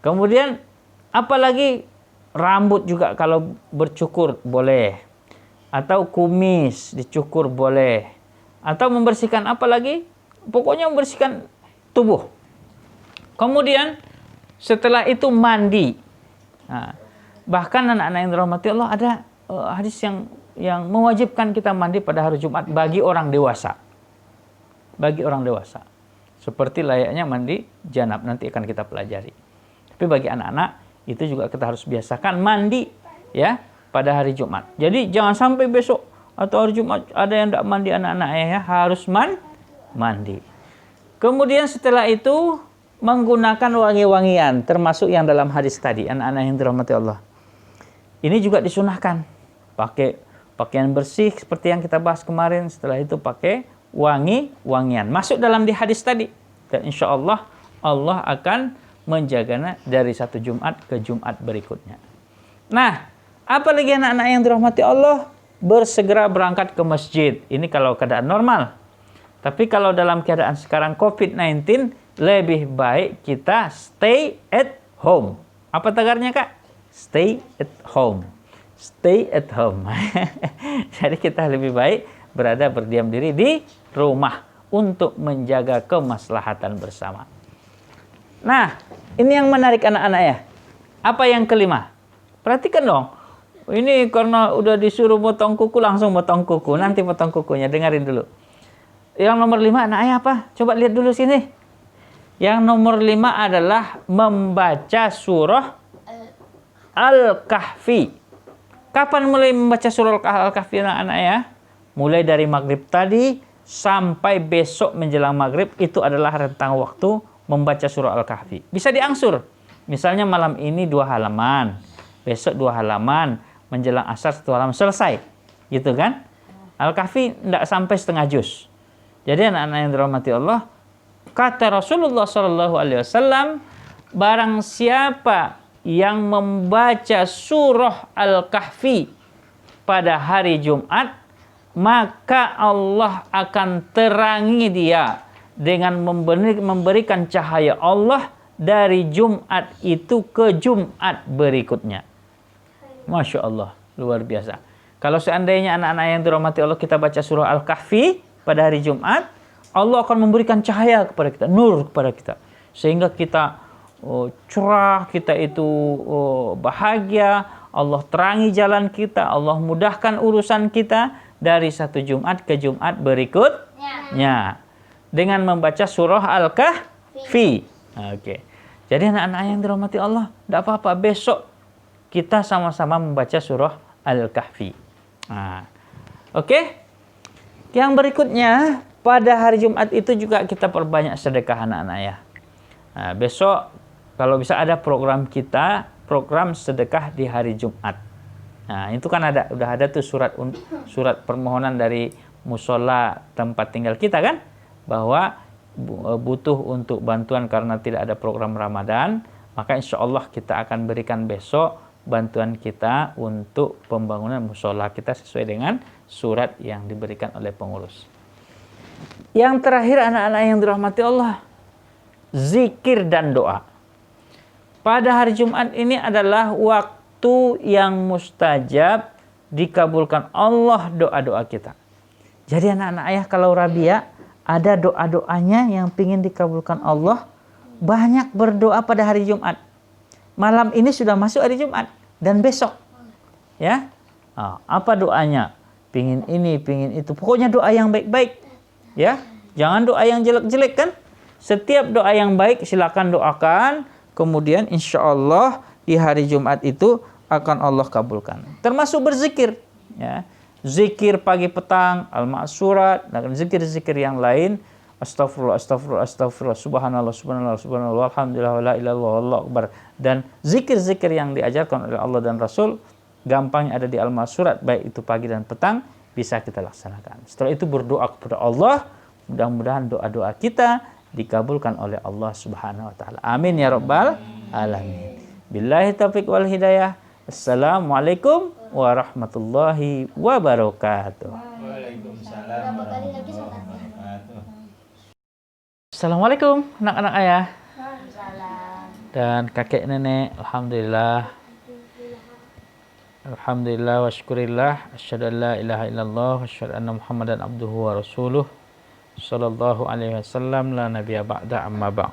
kemudian apalagi rambut juga kalau bercukur boleh. Atau kumis dicukur boleh. Atau membersihkan apa lagi? Pokoknya membersihkan tubuh. Kemudian Setelah itu mandi. Nah, bahkan anak-anak yang dirahmati Allah, ada hadis yang mewajibkan kita mandi pada hari Jumat bagi orang dewasa. Bagi orang dewasa. Seperti layaknya mandi janab, nanti akan kita pelajari. Tapi bagi anak-anak itu juga kita harus biasakan mandi ya pada hari Jumat. Jadi jangan sampai besok atau hari Jumat ada yang tidak mandi anak-anak ya, harus mandi. Kemudian setelah itu menggunakan wangi-wangian, termasuk yang dalam hadis tadi, anak-anak yang dirahmati Allah. Ini juga disunahkan. Pakai pakaian bersih seperti yang kita bahas kemarin. Setelah itu pakai wangi-wangian. Masuk dalam di hadis tadi. Dan insya Allah, Allah akan menjaganya dari satu Jumat ke Jumat berikutnya. Nah, apalagi anak-anak yang dirahmati Allah, bersegera berangkat ke masjid. Ini kalau keadaan normal. Tapi kalau dalam keadaan sekarang COVID-19, lebih baik kita stay at home. Apa tagarnya, Kak? Stay at home. Stay at home. Jadi kita lebih baik berdiam diri di rumah untuk menjaga kemaslahatan bersama. Nah, ini yang menarik anak-anak ya. Apa yang kelima? Perhatikan dong. Ini karena udah disuruh potong kuku, langsung potong kuku. Nanti potong kukunya, dengerin dulu. Yang nomor 5 anak ayah apa? Coba lihat dulu sini. Yang nomor 5 adalah membaca surah Al-Kahfi. Kapan mulai membaca surah Al-Kahfi anak-anak ya? Mulai dari maghrib tadi sampai besok menjelang maghrib, itu adalah rentang waktu membaca surah Al-Kahfi. Bisa diangsur. Misalnya malam ini 2 halaman, besok 2 halaman, menjelang asar 1 halaman, selesai. Gitu kan? Al-Kahfi tidak sampai setengah juz. Jadi anak-anak yang dirahmati Allah, kata Rasulullah SAW, barang siapa yang membaca surah Al-Kahfi pada hari Jumat, maka Allah akan terangi dia dengan memberikan cahaya Allah dari Jumat itu ke Jumat berikutnya. Masya Allah, luar biasa. Kalau seandainya anak-anak yang dirahmati Allah kita baca surah Al-Kahfi pada hari Jumat, Allah akan memberikan cahaya kepada kita, nur kepada kita. Sehingga kita cerah, kita itu bahagia, Allah terangi jalan kita, Allah mudahkan urusan kita dari satu Jumat ke Jumat berikutnya. Dengan membaca surah Al-Kahfi. Oke. Jadi anak-anak yang dirahmati Allah, tidak apa-apa, besok kita sama-sama membaca surah Al-Kahfi. Nah, oke. Yang berikutnya, pada hari Jumat itu juga kita perbanyak sedekah anak-anak ya. Nah, besok kalau bisa ada program kita, program sedekah di hari Jumat. Nah, itu kan udah ada tuh surat permohonan dari musola tempat tinggal kita kan, bahwa butuh untuk bantuan karena tidak ada program Ramadan, maka insya Allah kita akan berikan besok bantuan kita untuk pembangunan musola kita sesuai dengan surat yang diberikan oleh pengurus. Yang terakhir anak-anak yang dirahmati Allah, zikir dan doa. Pada hari Jumat ini adalah waktu yang mustajab, dikabulkan Allah doa-doa kita. Jadi anak-anak ayah kalau Rabia ada doa-doanya yang ingin dikabulkan Allah, banyak berdoa pada hari Jumat. Malam ini sudah masuk hari Jumat dan besok. Ya. Apa doanya? Pingin ini, pingin itu. Pokoknya doa yang baik-baik. Ya. Jangan doa yang jelek-jelek kan? Setiap doa yang baik silakan doakan. Kemudian insya Allah di hari Jumat itu akan Allah kabulkan. Termasuk berzikir. Ya. Zikir pagi petang, al-ma'surat, dan zikir-zikir yang lain. Astagfirullah, astagfirullah, astagfirullah, subhanallah, subhanallah, subhanallah, alhamdulillah, la ilaha illallah, wallahu akbar. Dan zikir-zikir yang diajarkan oleh Allah dan Rasul, gampangnya ada di al-ma'surat, baik itu pagi dan petang, bisa kita laksanakan. Setelah itu berdoa kepada Allah, mudah-mudahan doa-doa kita dikabulkan oleh Allah Subhanahu wa taala. Amin ya rabbal alamin. Billahi taufiq wal hidayah. Assalamualaikum warahmatullahi wabarakatuh. Waalaikumsalam. Assalamualaikum anak-anak ayah Salam. dan kakek nenek. Alhamdulillah. Alhamdulillah wa syukurillah. Asyhadu an la ilaha illallah wa asyhadu anna Muhammadan abduhu wa rasuluh. Sallallahu alaihi wasallam, la nabiyya ba'da, amma ba'd.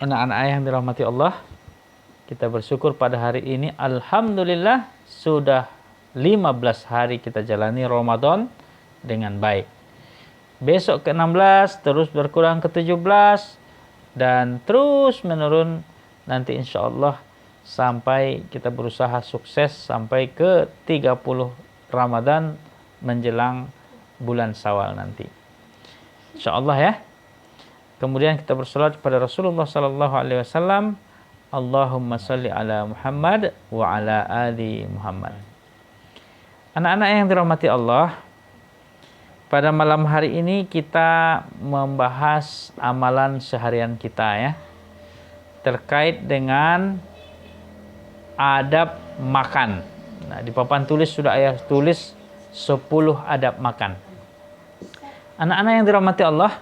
anak-anak ayah yang dirahmati Allah, kita bersyukur pada hari ini alhamdulillah sudah 15 hari kita jalani Ramadan dengan baik. Besok ke-16 terus berkurang ke-17 dan terus menurun nanti insyaallah sampai kita berusaha sukses sampai ke 30 Ramadan menjelang bulan Syawal nanti. Insyaallah ya. Kemudian kita bersolat kepada Rasulullah sallallahu alaihi wasallam, Allahumma shalli ala Muhammad wa ala ali Muhammad. Anak-anak yang dirahmati Allah, pada malam hari ini kita membahas amalan seharian kita ya, terkait dengan adab makan. Nah, di papan tulis sudah ayah tulis 10 adab makan. Anak-anak yang dirahmati Allah,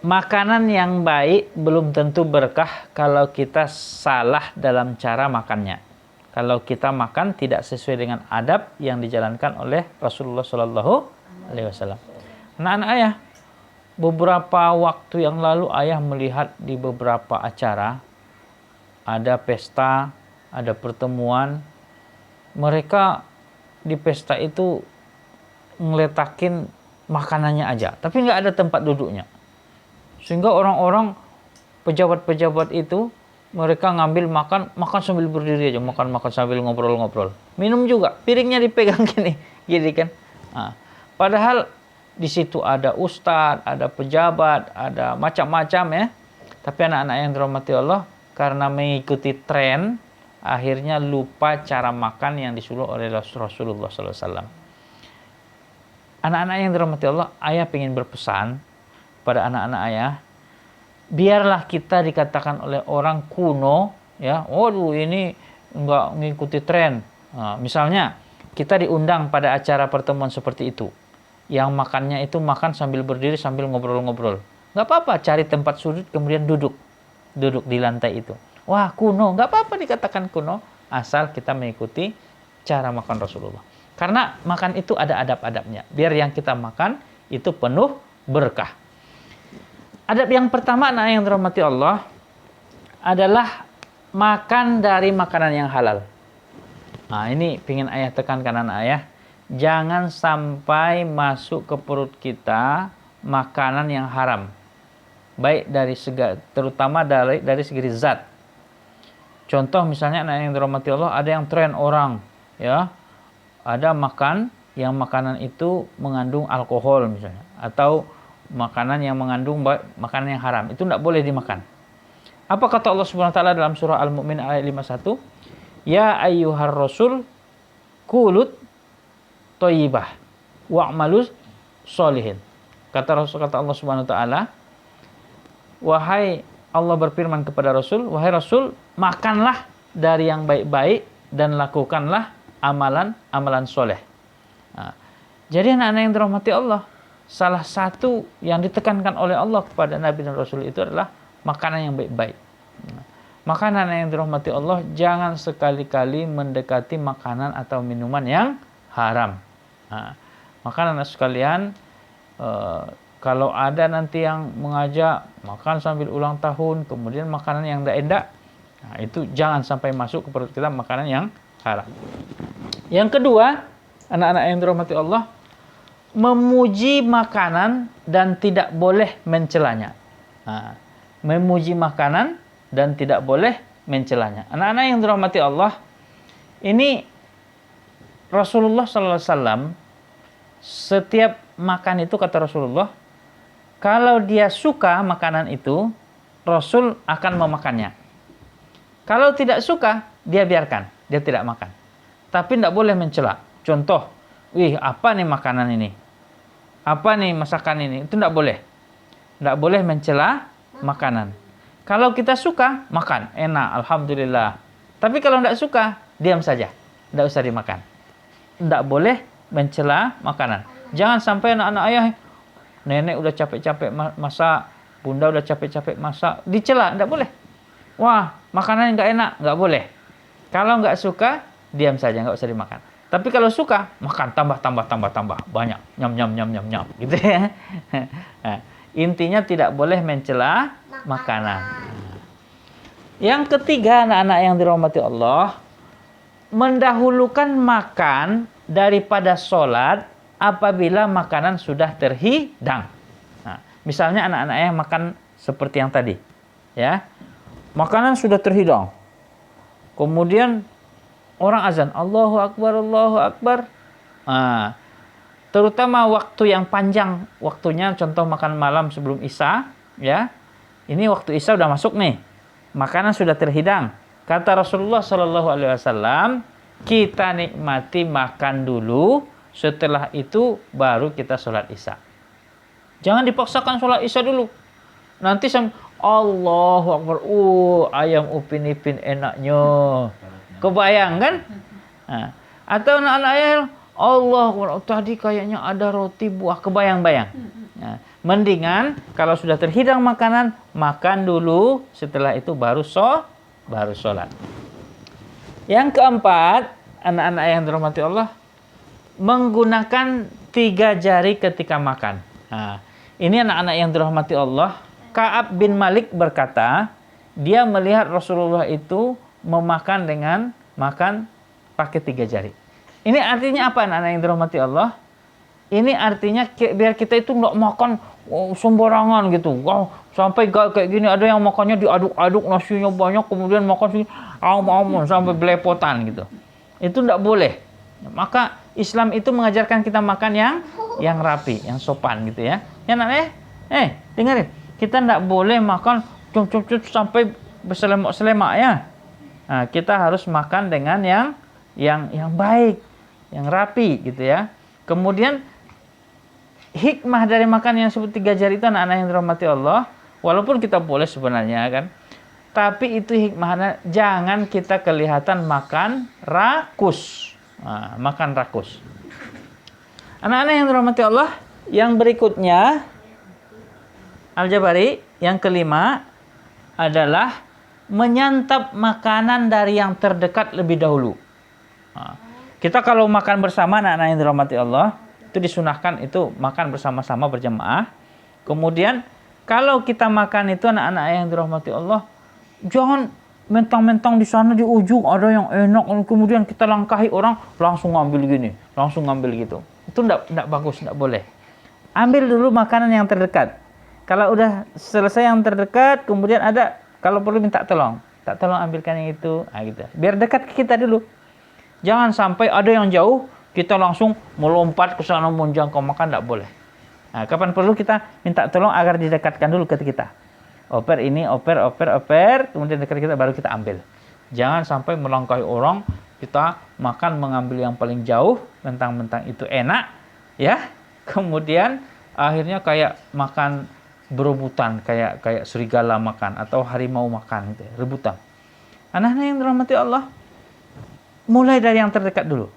makanan yang baik belum tentu berkah kalau kita salah dalam cara makannya. Kalau kita makan tidak sesuai dengan adab yang dijalankan oleh Rasulullah Sallallahu Alaihi Wasallam. Anak-anak ayah, beberapa waktu yang lalu ayah melihat di beberapa acara ada pesta, ada pertemuan, mereka di pesta itu ngeletakin makanannya aja, tapi nggak ada tempat duduknya. Sehingga orang-orang pejabat-pejabat itu mereka ngambil makan sambil berdiri aja, makan sambil ngobrol-ngobrol. Minum juga, piringnya dipegang gini kan. Nah, padahal di situ ada ustadz, ada pejabat, ada macam-macam ya. Tapi anak-anak yang dirahmati Allah karena mengikuti tren, akhirnya lupa cara makan yang disuruh oleh Rasulullah SAW. Anak-anak yang dirahmati Allah, ayah ingin berpesan pada anak-anak ayah, biarlah kita dikatakan oleh orang kuno, ya, waduh ini nggak mengikuti tren. Nah, misalnya kita diundang pada acara pertemuan seperti itu, yang makannya itu makan sambil berdiri sambil ngobrol-ngobrol. Nggak apa-apa, cari tempat sudut kemudian duduk di lantai itu. Wah kuno, nggak apa-apa dikatakan kuno, asal kita mengikuti cara makan Rasulullah. Karena makan itu ada adab-adabnya. Biar yang kita makan itu penuh berkah. Adab yang pertama anak yang dirahmati Allah adalah makan dari makanan yang halal. Nah, ini pingin ayah tekankan anak ayah, jangan sampai masuk ke perut kita makanan yang haram. Baik dari terutama dari segi zat. Contoh misalnya anak yang dirahmati Allah, ada yang tren orang ya, ada makan yang makanan itu mengandung alkohol misalnya, atau makanan yang mengandung makanan yang haram, itu tidak boleh dimakan. Apa kata Allah Subhanahu wa taala dalam surah Al-Mu'min ayat 51? Ya ayyuhar rasul kulut thayyibah wa'malus sholihin. Kata Allah Subhanahu wa taala, wahai Allah berfirman kepada Rasul, wahai Rasul, makanlah dari yang baik-baik dan lakukanlah amalan soleh. Nah, jadi anak-anak yang dirahmati Allah, salah satu yang ditekankan oleh Allah kepada Nabi dan Rasul itu adalah makanan yang baik-baik. Makanan yang dirahmati Allah, jangan sekali-kali mendekati makanan atau minuman yang haram. Nah, makanan sekalian, kalau ada nanti yang mengajak makan sambil ulang tahun, kemudian makanan yang endak, nah, itu jangan sampai masuk ke perut kita makanan yang haram. Yang kedua, anak-anak yang dirahmati Allah, memuji makanan dan tidak boleh mencelanya. Nah, memuji makanan dan tidak boleh mencelanya. Anak-anak yang dirahmati Allah, ini Rasulullah SAW setiap makan itu, kata Rasulullah, kalau dia suka makanan itu, Rasul akan memakannya. Kalau tidak suka, dia biarkan, dia tidak makan. Tapi tidak boleh mencela. Contoh, wih apa nih makanan ini? Apa nih masakan ini? Itu tidak boleh. Tidak boleh mencela makanan. Kalau kita suka, makan. Enak, alhamdulillah. Tapi kalau tidak suka, diam saja. Tidak usah dimakan. Tidak boleh mencela makanan. Jangan sampai anak-anak ayah, nenek udah capek-capek masak, bunda udah capek-capek masak, dicela. Tidak boleh. Wah, makanan nggak enak. Nggak boleh. Kalau nggak suka, diam saja. Nggak usah dimakan. Tapi kalau suka, makan tambah banyak, nyam gitu ya. Nah, Intinya tidak boleh mencela makanan. Yang ketiga, anak-anak yang dirahmati Allah, mendahulukan makan daripada sholat apabila makanan sudah terhidang. Nah, misalnya anak-anak yang makan seperti yang tadi, ya, makanan sudah terhidang, kemudian orang azan, Allahu Akbar, Allahu Akbar. Nah, terutama waktu yang panjang waktunya, contoh makan malam sebelum Isya, ya, ini waktu Isya udah masuk nih, makanan sudah terhidang. Kata Rasulullah Shallallahu Alaihi Wasallam, kita nikmati makan dulu, setelah itu baru kita sholat Isya. Jangan dipaksakan sholat Isya dulu. Nanti Allahu Akbar, ayam upin ipin enaknya. Kebayang kan? Nah, atau anak-anak yang Allah tadi kayaknya ada roti buah, kebayang-bayang. Nah, mendingan kalau sudah terhidang makanan, makan dulu, setelah itu baru sholat. Yang keempat, anak-anak yang dirahmati Allah, menggunakan 3 jari ketika makan. Nah, ini anak-anak yang dirahmati Allah, Ka'ab bin Malik berkata, dia melihat Rasulullah itu memakan dengan makan pakai 3 jari. Ini artinya apa, anak-anak yang dirahmati Allah? Ini artinya biar kita itu nggak makan sembarangan gitu. Sampai kayak gini, ada yang makannya diaduk-aduk, nasinya banyak, kemudian makan sampai belepotan gitu. Itu nggak boleh. Maka Islam itu mengajarkan kita makan yang rapi, yang sopan gitu ya. Ya nak, dengerin. Kita nggak boleh makan cum-cum sampai berselemak-selemak ya. Nah, kita harus makan dengan yang baik, yang rapi gitu ya. Kemudian hikmah dari makan yang sebut 3 jari itu, anak-anak yang dirahmati Allah, walaupun kita boleh sebenarnya kan, tapi itu hikmahnya jangan kita kelihatan makan rakus. Nah, makan rakus. Anak-anak yang dirahmati Allah, yang berikutnya Al-Jabari, yang kelima adalah menyantap makanan dari yang terdekat lebih dahulu. Nah, kita kalau makan bersama, anak-anak yang dirahmati Allah, itu disunahkan itu makan bersama-sama berjamaah. Kemudian kalau kita makan itu, anak-anak yang dirahmati Allah, jangan mentang-mentang di sana di ujung ada yang enak, kemudian kita langkahi orang, langsung ngambil gini, langsung ngambil gitu. Itu enggak bagus, enggak boleh. Ambil dulu makanan yang terdekat. Kalau udah selesai yang terdekat, kemudian ada, kalau perlu minta tolong ambilkan yang itu, gitu. Biar dekat ke kita dulu. Jangan sampai ada yang jauh, kita langsung melompat ke sana menjangkau makan, tidak boleh. Nah, kapan perlu kita minta tolong agar didekatkan dulu ke kita. Oper ini, oper, kemudian dekat kita baru kita ambil. Jangan sampai melangkahi orang, kita makan mengambil yang paling jauh, mentang-mentang itu enak, ya. Kemudian akhirnya kayak makan berebutan, kayak serigala makan atau harimau makan, gitu, rebutan. Anak-anak yang dirahmati Allah, mulai dari yang terdekat dulu.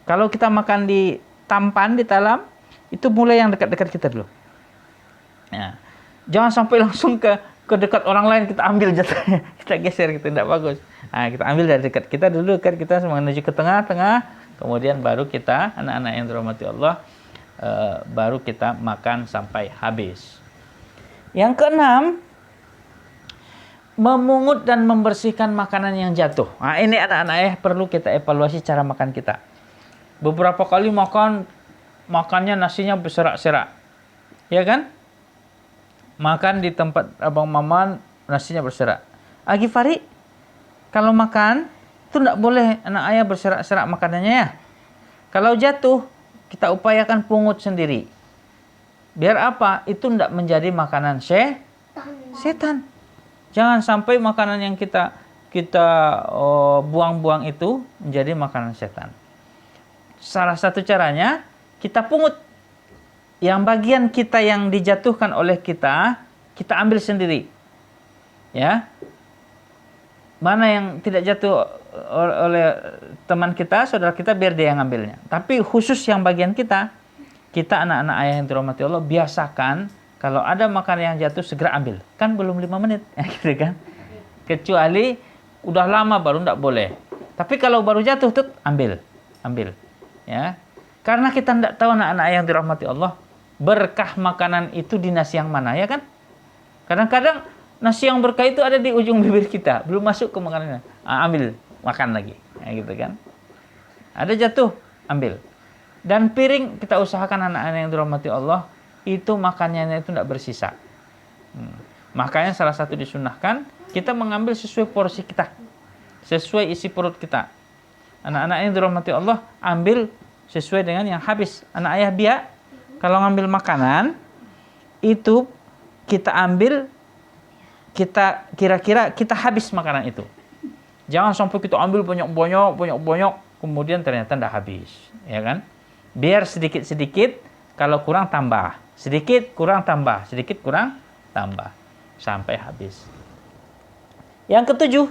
Kalau kita makan di tampan, di talam, itu mulai yang dekat-dekat kita dulu. Ya. Jangan sampai langsung ke dekat orang lain, kita ambil jatuhnya, kita geser gitu, tidak bagus. Nah, kita ambil dari dekat kita dulu, dekat kita menuju ke tengah-tengah, kemudian baru kita, anak-anak yang dirahmati Allah, baru kita makan sampai habis. Yang keenam, memungut dan membersihkan makanan yang jatuh. Nah, ini anak-anak perlu kita evaluasi cara makan kita. Beberapa kali makannya nasinya berserak-serak, ya kan? Makan di tempat Abang Maman nasinya berserak. Fari, kalau makan itu tidak boleh anak ayah berserak-serak makanannya ya. Kalau jatuh, kita upayakan pungut sendiri. Biar apa? Itu tidak menjadi makanan setan. Jangan sampai makanan yang kita buang-buang itu menjadi makanan setan. Salah satu caranya kita pungut. Yang bagian kita yang dijatuhkan oleh kita ambil sendiri. Ya. Mana yang tidak jatuh oleh teman kita, saudara kita, biar dia yang ngambilnya. Tapi khusus yang bagian kita anak-anak ayah yang dirahmati Allah, biasakan kalau ada makanan yang jatuh segera ambil. Kan belum 5 menit, gitu kan. Kecuali udah lama baru enggak boleh. Tapi kalau baru jatuh tuh ambil. Ya. Karena kita enggak tahu anak-anak ayah yang dirahmati Allah, berkah makanan itu di nasi yang mana, ya kan? Kadang-kadang nasi yang berkah itu ada di ujung bibir kita, belum masuk ke makanannya. Ambil, makan lagi, gitu kan? Ada jatuh, ambil. Dan piring kita usahakan anak-anak yang dirahmati Allah itu makanannya itu tidak bersisa. Makanya salah satu disunahkan kita mengambil sesuai porsi kita, sesuai isi perut kita. Anak-anak yang dirahmati Allah ambil sesuai dengan yang habis. Anak ayah biak kalau ngambil makanan itu kita ambil, kita kira-kira kita habis makanan itu. Jangan sampai kita ambil banyak-banyak kemudian ternyata tidak habis, ya kan? Biar sedikit-sedikit, kalau kurang tambah, sedikit kurang tambah, sedikit kurang tambah sampai habis. Yang ketujuh,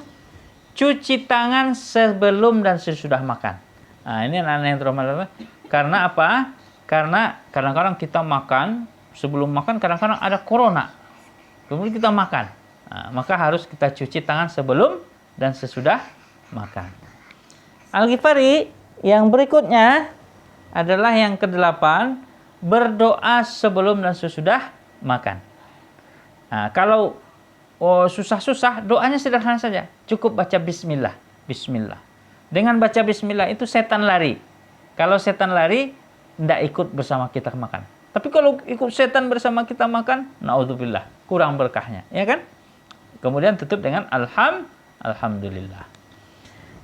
cuci tangan sebelum dan sesudah makan. Nah, ini anak-anak yang terhormat. Karena apa? Karena kadang-kadang kita makan, sebelum makan kadang-kadang ada corona. Kemudian kita makan. Nah, maka harus kita cuci tangan sebelum dan sesudah makan. Al-Ghifari yang berikutnya adalah yang ke-8, berdoa sebelum dan sesudah makan. Nah, kalau susah-susah, doanya sederhana saja. Cukup baca bismillah. Bismillah. Dengan baca bismillah itu setan lari. Kalau setan lari, tidak ikut bersama kita makan. Tapi kalau ikut setan bersama kita makan, naudzubillah, kurang berkahnya, ya kan? Kemudian tutup dengan alhamdulillah.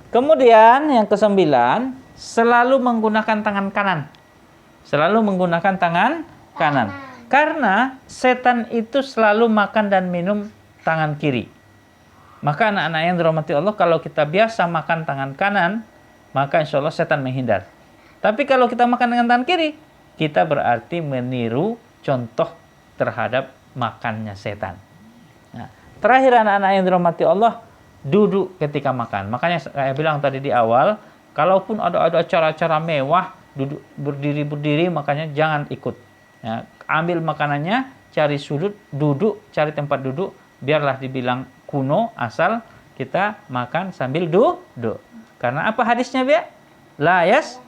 Kemudian yang ke-9, selalu menggunakan tangan kanan. Selalu menggunakan tangan kanan. Karena setan itu selalu makan dan minum tangan kiri. Maka anak-anak yang dirahmati Allah, kalau kita biasa makan tangan kanan, maka insya Allah setan menghindar. Tapi kalau kita makan dengan tangan kiri, kita berarti meniru contoh terhadap makannya setan. Nah, terakhir anak-anak yang dirahmati Allah, duduk ketika makan. Makanya saya bilang tadi di awal, kalaupun ada acara-acara mewah, duduk berdiri, makanya jangan ikut. Ya, ambil makanannya, cari sudut, duduk, cari tempat duduk, biarlah dibilang kuno, asal kita makan sambil duduk. Karena apa hadisnya, Bia? La yas.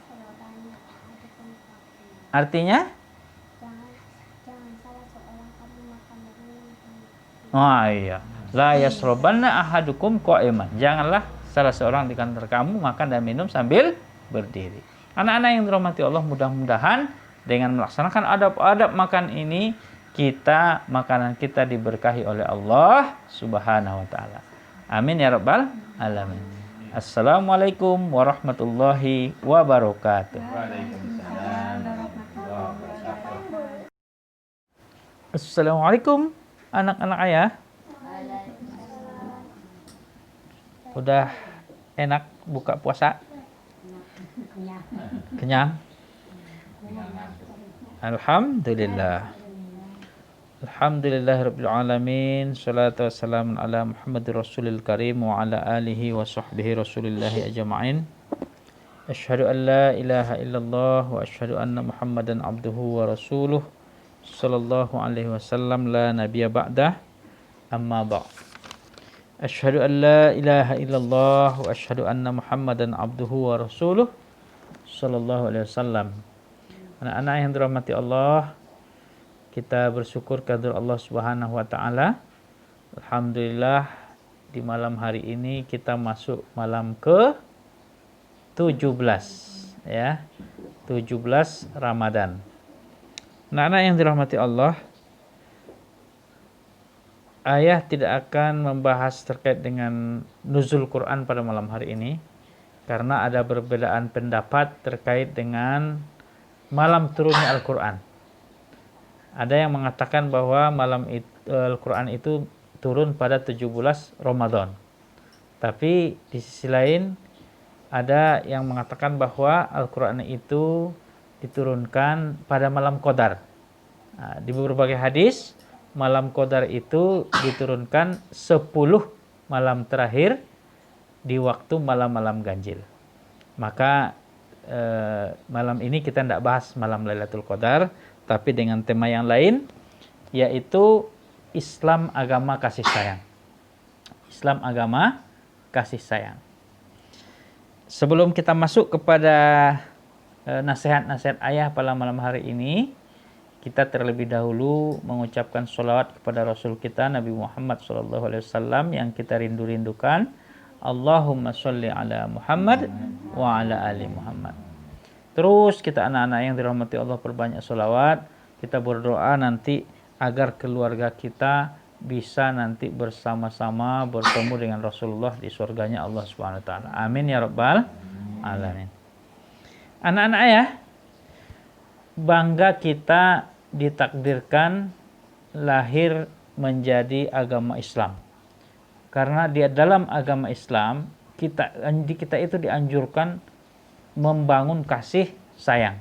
Artinya? Jangan salah seorang kamu makan dan minum. Oh iya. La yasrobanna ahadukum qa'iman. Janganlah salah seorang di antara kamu makan dan minum sambil berdiri. Anak-anak yang dirahmati Allah, mudah-mudahan dengan melaksanakan adab-adab makan ini, makanan kita diberkahi oleh Allah Subhanahu wa taala. Amin ya rabbal alamin. Assalamualaikum warahmatullahi wabarakatuh. Waalaikumsalam warahmatullahi wabarakatuh. Assalamualaikum anak-anak ayah. Udah enak buka puasa? Kenyang? Alhamdulillah. Alhamdulillahirabbil alamin. Shalatu wassalamu ala Muhammadir Rasulil Karim wa ala alihi wa sahbihi Rasulillahi ajma'in. Asyhadu an la ilaha illallah wa asyhadu anna Muhammadan abduhu wa rasuluh sallallahu alaihi wasallam la nabiyya ba'dah. Amma ba'd. Asyhadu an la ilaha illallah wa asyhadu anna Muhammadan abduhu wa rasuluh sallallahu alaihi wasallam. Anak-anak yang dirahmati Allah, kita bersyukur kehadirat Allah Subhanahu wa taala. Alhamdulillah di malam hari ini kita masuk malam ke-17 ya. 17 Ramadan. Anak-anak yang dirahmati Allah, ayah tidak akan membahas terkait dengan nuzul Quran pada malam hari ini karena ada perbedaan pendapat terkait dengan malam turunnya Al-Quran. Ada yang mengatakan bahwa Al-Quran itu turun pada 17 Ramadan. Tapi di sisi lain ada yang mengatakan bahwa Al-Quran itu diturunkan pada malam Qadar. Nah, di berbagai hadis, malam Qadar itu diturunkan 10 malam terakhir di waktu malam-malam ganjil. Maka malam ini kita tidak bahas malam Lailatul Qadar, tapi dengan tema yang lain, yaitu Islam agama kasih sayang. Islam agama kasih sayang. Sebelum kita masuk kepada nasihat-nasihat ayah pada malam hari ini, kita terlebih dahulu mengucapkan sholawat kepada Rasul kita Nabi Muhammad SAW yang kita rindu-rindukan. Allahumma sholli ala Muhammad wa ala ali Muhammad. Terus kita anak-anak yang dirahmati Allah perbanyak sholawat. Kita berdoa nanti agar keluarga kita bisa nanti bersama-sama bertemu dengan Rasulullah di surganya Allah Subhanahu wa taala. Amin ya rabbal alamin. Anak-anak ya, bangga kita ditakdirkan lahir menjadi agama Islam. Karena di dalam agama Islam kita itu dianjurkan membangun kasih sayang.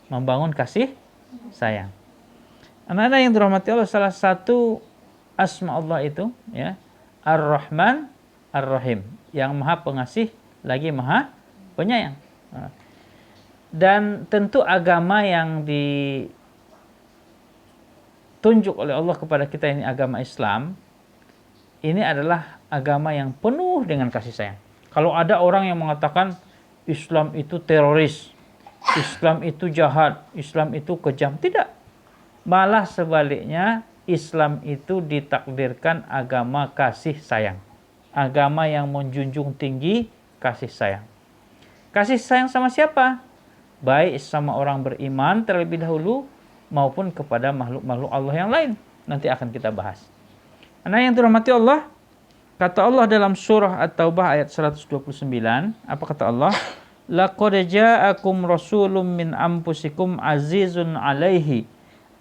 Membangun kasih sayang. Anak-anak yang dirahmati Allah, salah satu asma Allah itu ya Ar-Rahman Ar-Rahim, yang Maha Pengasih lagi Maha Penyayang. Dan tentu agama yang ditunjuk oleh Allah kepada kita ini agama Islam. Ini adalah agama yang penuh dengan kasih sayang. Kalau ada orang yang mengatakan Islam itu teroris, Islam itu jahat, Islam itu kejam, tidak. Malah sebaliknya, Islam itu ditakdirkan agama kasih sayang. Agama yang menjunjung tinggi kasih sayang. Kasih sayang sama siapa? Baik sama orang beriman terlebih dahulu maupun kepada makhluk-makhluk Allah yang lain. Nanti akan kita bahas. Anak yang dirahmati Allah, kata Allah dalam surah At-Taubah ayat 129, apa kata Allah? Laqad ja'akum rasulun min anfusikum azizun 'alaihi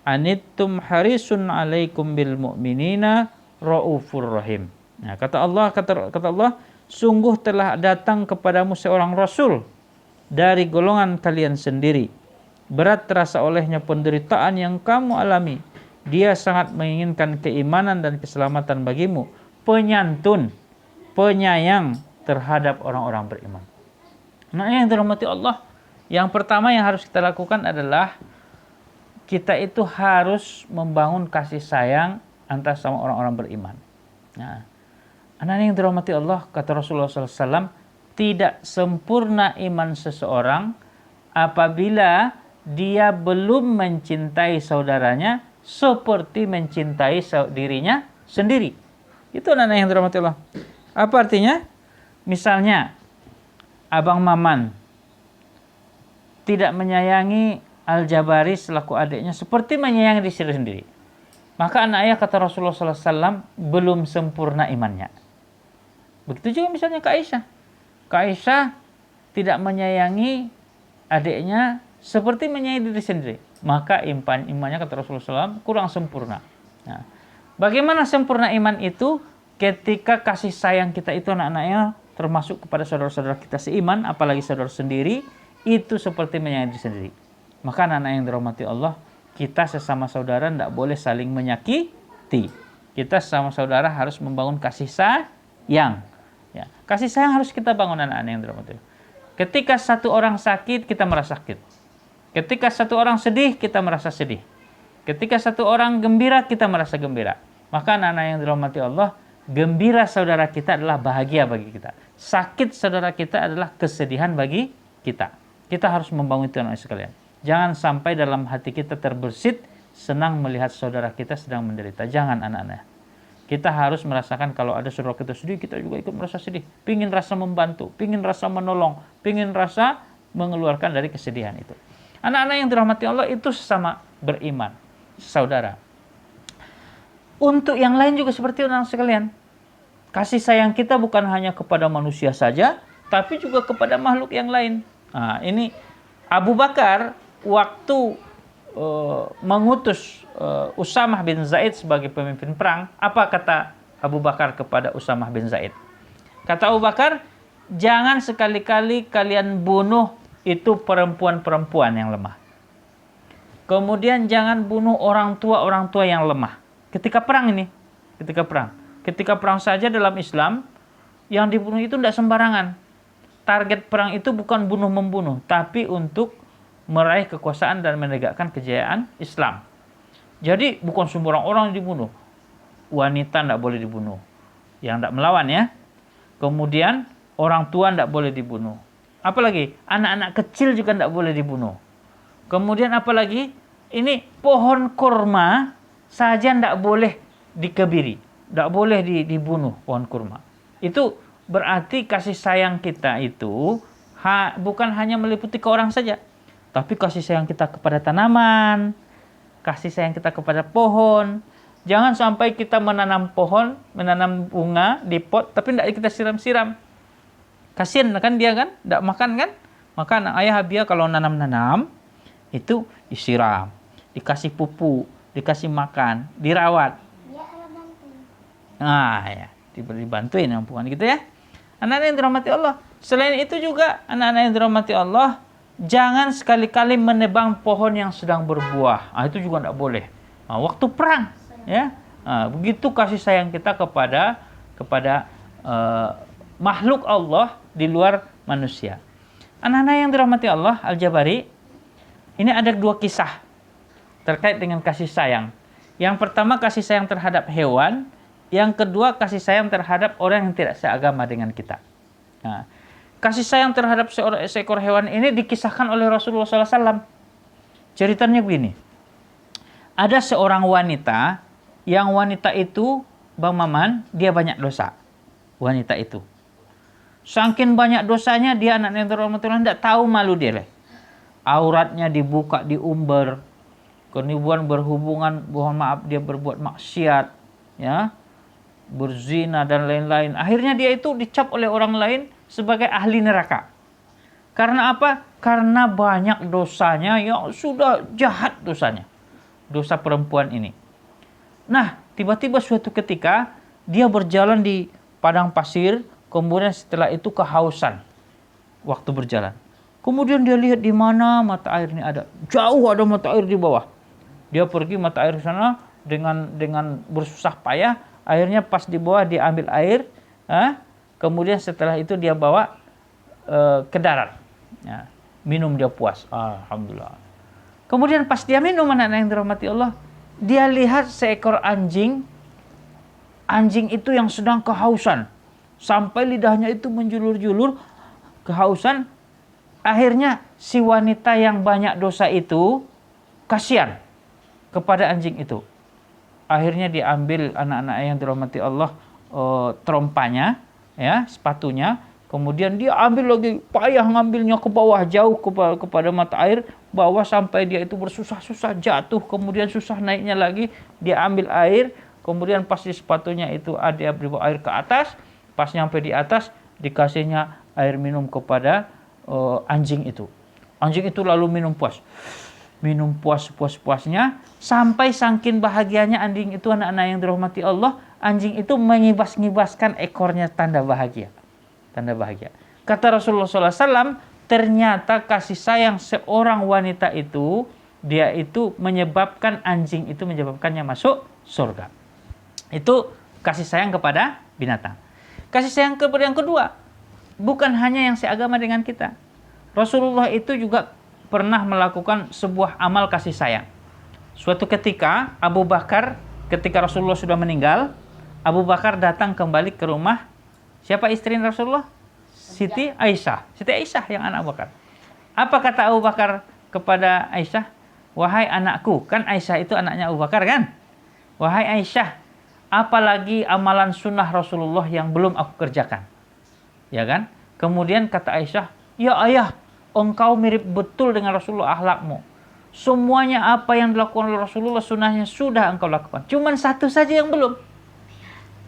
anittum harisun 'alaikum bil mu'minina raufur rahim. Nah, kata Allah, sungguh telah datang kepadamu seorang rasul dari golongan kalian sendiri. Berat terasa olehnya penderitaan yang kamu alami. Dia sangat menginginkan keimanan dan keselamatan bagimu. Penyantun, penyayang terhadap orang-orang beriman. Nah, yang dirahmati Allah, yang pertama yang harus kita lakukan adalah kita itu harus membangun kasih sayang antara sama orang-orang beriman. Nah, anak yang dirahmati Allah, kata Rasulullah SAW, tidak sempurna iman seseorang apabila dia belum mencintai saudaranya seperti mencintai dirinya sendiri. Itu anak yang dirahmati Allah. Apa artinya? Misalnya, Abang Maman tidak menyayangi Al-Jabari selaku adiknya seperti menyayangi diri sendiri. Maka anak ayah, kata Rasulullah SAW, belum sempurna imannya. Begitu juga misalnya Kak Aisyah. Kak Aisyah tidak menyayangi adiknya seperti menyayangi diri sendiri. Maka imannya, kata Rasulullah SAW, kurang sempurna. Nah, bagaimana sempurna iman itu? Ketika kasih sayang kita itu anak-anaknya termasuk kepada saudara-saudara kita seiman, apalagi saudara sendiri, itu seperti menyayangi diri sendiri. Maka anak-anak yang dirahmati Allah, kita sesama saudara tidak boleh saling menyakiti. Kita sesama saudara harus membangun kasih sayang. Ya, kasih sayang harus kita bangun anak-anak yang dirahmati Allah. Ketika satu orang sakit, kita merasa sakit. Ketika satu orang sedih, kita merasa sedih. Ketika satu orang gembira, kita merasa gembira. Maka anak-anak yang dirahmati Allah, gembira saudara kita adalah bahagia bagi kita. Sakit saudara kita adalah kesedihan bagi kita. Kita harus membangun itu anak-anak sekalian. Jangan sampai dalam hati kita terbersit senang melihat saudara kita sedang menderita. Jangan anak-anak. Kita harus merasakan kalau ada saudara kita sedih, kita juga ikut merasa sedih. Pingin rasa membantu, pingin rasa menolong, pingin rasa mengeluarkan dari kesedihan itu. Anak-anak yang dirahmati Allah itu sesama beriman, saudara. Untuk yang lain juga seperti itu anak sekalian. Kasih sayang kita bukan hanya kepada manusia saja, tapi juga kepada makhluk yang lain. Nah, ini Abu Bakar waktu mengutus Usamah bin Zaid sebagai pemimpin perang, apa kata Abu Bakar kepada Usamah bin Zaid? Kata Abu Bakar, jangan sekali-kali kalian bunuh itu perempuan-perempuan yang lemah. Kemudian jangan bunuh orang tua yang lemah. Ketika perang ini, ketika perang saja dalam Islam, yang dibunuh itu tidak sembarangan. Target perang itu bukan bunuh-membunuh, tapi untuk meraih kekuasaan dan menegakkan kejayaan Islam. Jadi bukan sembarang orang dibunuh. Wanita tidak boleh dibunuh, yang tidak melawan ya. Kemudian orang tua tidak boleh dibunuh. Apalagi anak-anak kecil juga tidak boleh dibunuh. Kemudian apalagi Ini pohon kurma saja tidak boleh dikebiri, tidak boleh dibunuh pohon kurma. Itu berarti kasih sayang kita itu bukan hanya meliputi ke orang saja, tapi kasih sayang kita kepada tanaman, kasih sayang kita kepada pohon. Jangan sampai kita menanam pohon, menanam bunga di pot, tapi tidak kita siram-siram. Kasian kan dia kan, tidak makan kan? Maka anak ayah dia kalau nanam-nanam, itu disiram, dikasih pupuk, dikasih makan, dirawat. Ya, ayah bantu. Nah ya, dibantuin bukan gitu ya. Anak-anak yang dirahmati Allah. Selain itu juga anak-anak yang dirahmati Allah, jangan sekali-kali menebang pohon yang sedang berbuah. Itu juga tidak boleh. Waktu perang, ya, begitu kasih sayang kita kepada makhluk Allah di luar manusia. Anak-anak yang dirahmati Allah, Al-Jabari, ini ada 2 kisah terkait dengan kasih sayang. Yang pertama kasih sayang terhadap hewan, yang kedua kasih sayang terhadap orang yang tidak seagama dengan kita. Kasih sayang terhadap seekor hewan ini dikisahkan oleh Rasulullah SAW. Ceritanya begini. Ada seorang wanita, yang wanita itu, Bang Maman, dia banyak dosa. Wanita itu. Saking banyak dosanya, dia anak yang dirahmati Allah, tidak tahu malu dia. Auratnya dibuka, diumbar. Kemudian berhubungan, mohon maaf, dia berbuat maksiat, ya, berzina dan lain-lain. Akhirnya dia itu dicap oleh orang lain sebagai ahli neraka. Karena apa? Karena banyak dosanya yang sudah jahat dosanya. Dosa perempuan ini. Nah, tiba-tiba suatu ketika dia berjalan di padang pasir, kemudian setelah itu kehausan waktu berjalan. Kemudian dia lihat di mana mata air ini ada. Jauh ada mata air di bawah. Dia pergi mata air sana dengan bersusah payah. Akhirnya pas di bawah dia ambil air. Kemudian setelah itu dia bawa ke darat. Ya, minum dia puas. Alhamdulillah. Kemudian pas dia minum, anak-anak yang dirahmati Allah, dia lihat seekor anjing. Anjing itu yang sedang kehausan. Sampai lidahnya itu menjulur-julur kehausan. Akhirnya si wanita yang banyak dosa itu kasihan kepada anjing itu. Akhirnya diambil anak-anak yang dirahmati Allah terompanya, ya, sepatunya. Kemudian dia ambil lagi, payah ngambilnya ke bawah, jauh kepada mata air, bawah sampai dia itu bersusah-susah jatuh. Kemudian susah naiknya lagi, dia ambil air. Kemudian pas di sepatunya itu ada bawa air ke atas. Pas nyampe di atas, dikasihnya air minum kepada anjing itu. Anjing itu lalu minum puas. Minum puas-puasnya. Sampai saking bahagianya anjing itu, anak-anak yang dirahmati Allah, anjing itu mengibas-ngibaskan ekornya tanda bahagia. Tanda bahagia. Kata Rasulullah SAW, ternyata kasih sayang seorang wanita itu, dia itu menyebabkan anjing itu menyebabkannya masuk surga. Itu kasih sayang kepada binatang. Kasih sayang kepada yang kedua, bukan hanya yang seagama dengan kita. Rasulullah itu juga pernah melakukan sebuah amal kasih sayang. Suatu ketika Abu Bakar, ketika Rasulullah sudah meninggal, Abu Bakar datang kembali ke rumah. Siapa istri Rasulullah? Siti Aisyah. Siti Aisyah yang anak Abu Bakar. Apa kata Abu Bakar kepada Aisyah? Wahai anakku, kan Aisyah itu anaknya Abu Bakar kan? Wahai Aisyah, apalagi amalan sunnah Rasulullah yang belum aku kerjakan. Ya kan? Kemudian kata Aisyah, ya ayah, engkau mirip betul dengan Rasulullah akhlakmu. Semuanya apa yang dilakukan oleh Rasulullah sunnahnya sudah engkau lakukan. Cuman satu saja yang belum.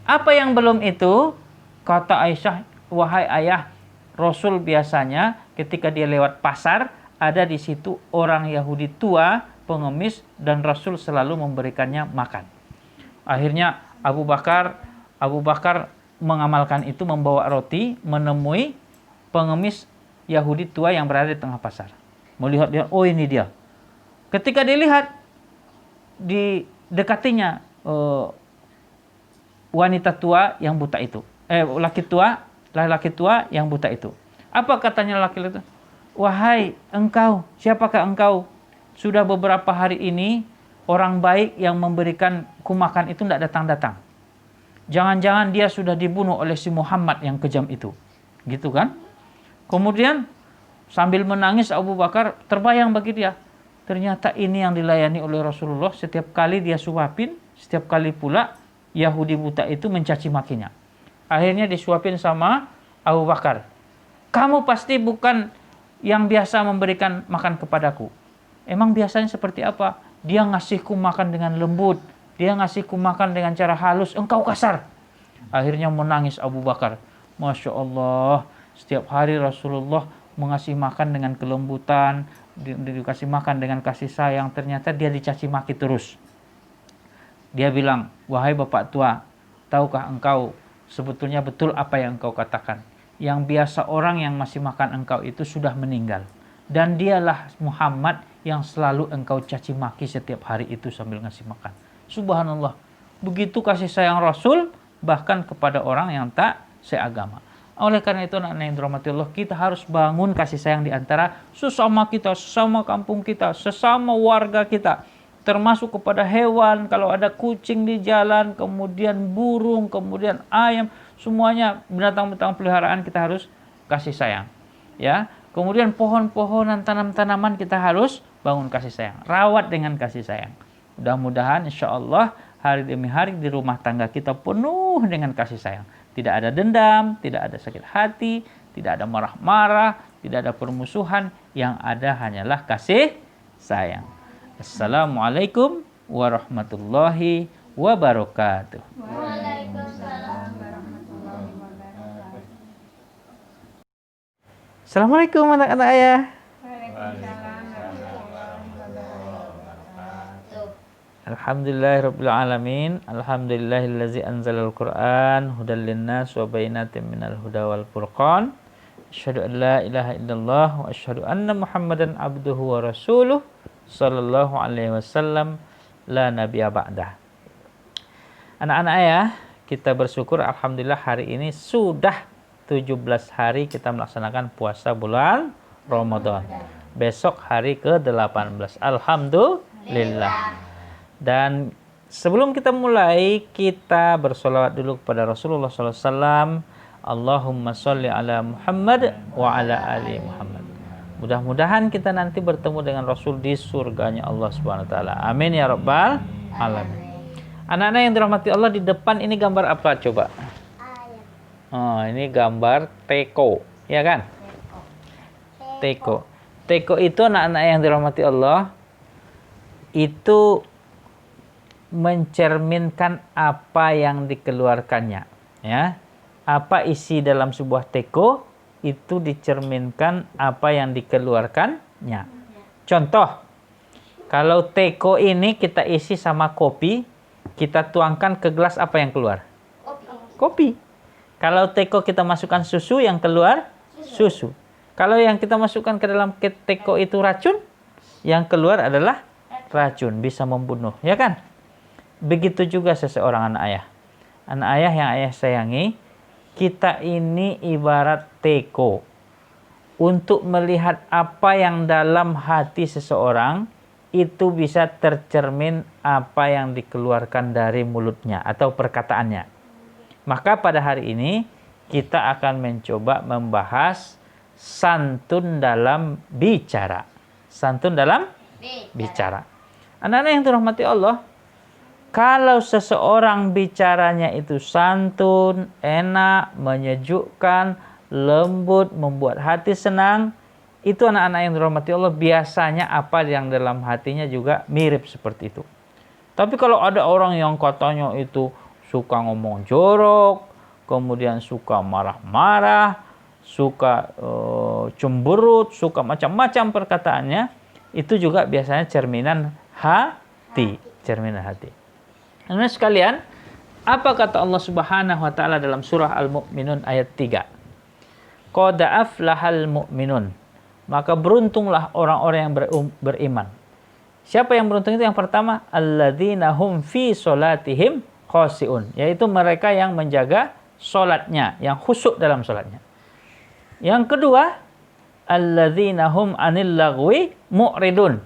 Apa yang belum itu? Kata Aisyah, wahai ayah, Rasul biasanya ketika dia lewat pasar, ada di situ orang Yahudi tua, pengemis, dan Rasul selalu memberikannya makan. Akhirnya Abu Bakar mengamalkan itu, membawa roti, menemui pengemis Yahudi tua yang berada di tengah pasar. Melihat dia, oh ini dia. Ketika dilihat, didekatinya wanita tua yang buta itu. Laki tua yang buta itu. Apa katanya laki itu? Wahai engkau, siapakah engkau? Sudah beberapa hari ini orang baik yang memberikan kumakan itu tidak datang-datang. Jangan-jangan dia sudah dibunuh oleh si Muhammad yang kejam itu. Gitu kan? Kemudian sambil menangis Abu Bakar terbayang bagi dia. ternyata ini yang dilayani oleh Rasulullah. Setiap kali dia suapin, setiap kali pula Yahudi buta itu mencaci makinya. Akhirnya disuapin sama Abu Bakar. Kamu pasti bukan yang biasa memberikan makan kepadaku. Emang biasanya seperti apa? Dia ngasihku makan dengan lembut. Dia ngasihku makan dengan cara halus. Engkau kasar. Akhirnya menangis Abu Bakar. Masya Allah. Setiap hari Rasulullah mengasih makan dengan kelembutan. Dikasih makan dengan kasih sayang. Ternyata dia dicaci maki terus. Dia bilang, wahai bapak tua, tahukah engkau sebetulnya betul apa yang engkau katakan? Yang biasa orang yang masih makan engkau itu sudah meninggal. Dan dialah Muhammad yang selalu engkau caci maki setiap hari itu sambil ngasih makan. Subhanallah. Begitu kasih sayang Rasul, bahkan kepada orang yang tak seagama. Oleh karena itu, anak-anak yang dirahmati Allah, kita harus bangun kasih sayang di antara sesama kita, sesama kampung kita, sesama warga kita. Termasuk kepada hewan, kalau ada kucing di jalan, kemudian burung, kemudian ayam, semuanya binatang-binatang peliharaan kita harus kasih sayang. Ya, kemudian pohon-pohonan, tanam-tanaman kita harus bangun kasih sayang, rawat dengan kasih sayang. Mudah-mudahan insya Allah hari demi hari di rumah tangga kita penuh dengan kasih sayang. Tidak ada dendam, tidak ada sakit hati, tidak ada marah-marah, tidak ada permusuhan. Yang ada hanyalah kasih sayang. Assalamualaikum warahmatullahi wabarakatuh. Waalaikumsalam warahmatullahi wabarakatuh. Assalamualaikum anak-anak ayah. Waalaikumsalam warahmatullahi wabarakatuh. Alhamdulillahirrabbilalamin. Alhamdulillahillazi anzalal Qur'an hudal linnas wa bainatin minal huda wal furqan. Asyhadu an la ilaha illallah wa asyhadu anna Muhammadan abduhu wa rasuluh sallallahu alaihi wasallam la nabiyya ba'dah. Anak-anak ayah, kita bersyukur alhamdulillah hari ini sudah 17 hari kita melaksanakan puasa bulan Ramadan. Besok hari ke-18. Alhamdulillah. Dan sebelum kita mulai, kita bersolawat dulu kepada Rasulullah SAW. Allahumma sholli ala Muhammad wa ala ali Muhammad. Mudah-mudahan kita nanti bertemu dengan Rasul di surganya Allah Subhanahu wa taala. Amin ya rabbal alamin. Anak-anak yang dirahmati Allah, di depan ini gambar apa coba? Oh, ini gambar teko, ya kan? Teko. Teko itu, anak-anak yang dirahmati Allah, itu mencerminkan apa yang dikeluarkannya, ya. Apa isi dalam sebuah teko itu dicerminkan apa yang dikeluarkannya. Contoh, kalau teko ini kita isi sama kopi, kita tuangkan ke gelas, apa yang keluar? Kopi. Kalau teko kita masukkan susu, yang keluar susu. Kalau yang kita masukkan ke dalam teko itu racun, yang keluar adalah racun, bisa membunuh, ya kan? Begitu juga seseorang anak ayah. Anak ayah yang ayah sayangi, kita ini ibarat teko untuk melihat apa yang dalam hati seseorang, itu bisa tercermin apa yang dikeluarkan dari mulutnya atau perkataannya. Maka pada hari ini kita akan mencoba membahas santun dalam bicara. Santun dalam bicara. Anak-anak yang dirahmati Allah, kalau seseorang bicaranya itu santun, enak, menyejukkan, lembut, membuat hati senang, itu anak-anak yang dirahmati Allah biasanya apa yang dalam hatinya juga mirip seperti itu. Tapi kalau ada orang yang katanya itu suka ngomong jorok, kemudian suka marah-marah, suka cemberut, suka macam-macam perkataannya, itu juga biasanya cerminan hati, cerminan hati. Nah, sekalian, apa kata Allah Subhanahu wa taala dalam surah Al-Mu'minun ayat 3? Qad aflahal mu'minun. Maka beruntunglah orang-orang yang beriman. Siapa yang beruntung itu? Yang pertama, alladzina hum fi sholatihim khashi'un, yaitu mereka yang menjaga sholatnya, yang khusyuk dalam sholatnya. Yang kedua, alladzina hum anil lagwi mu'ridun,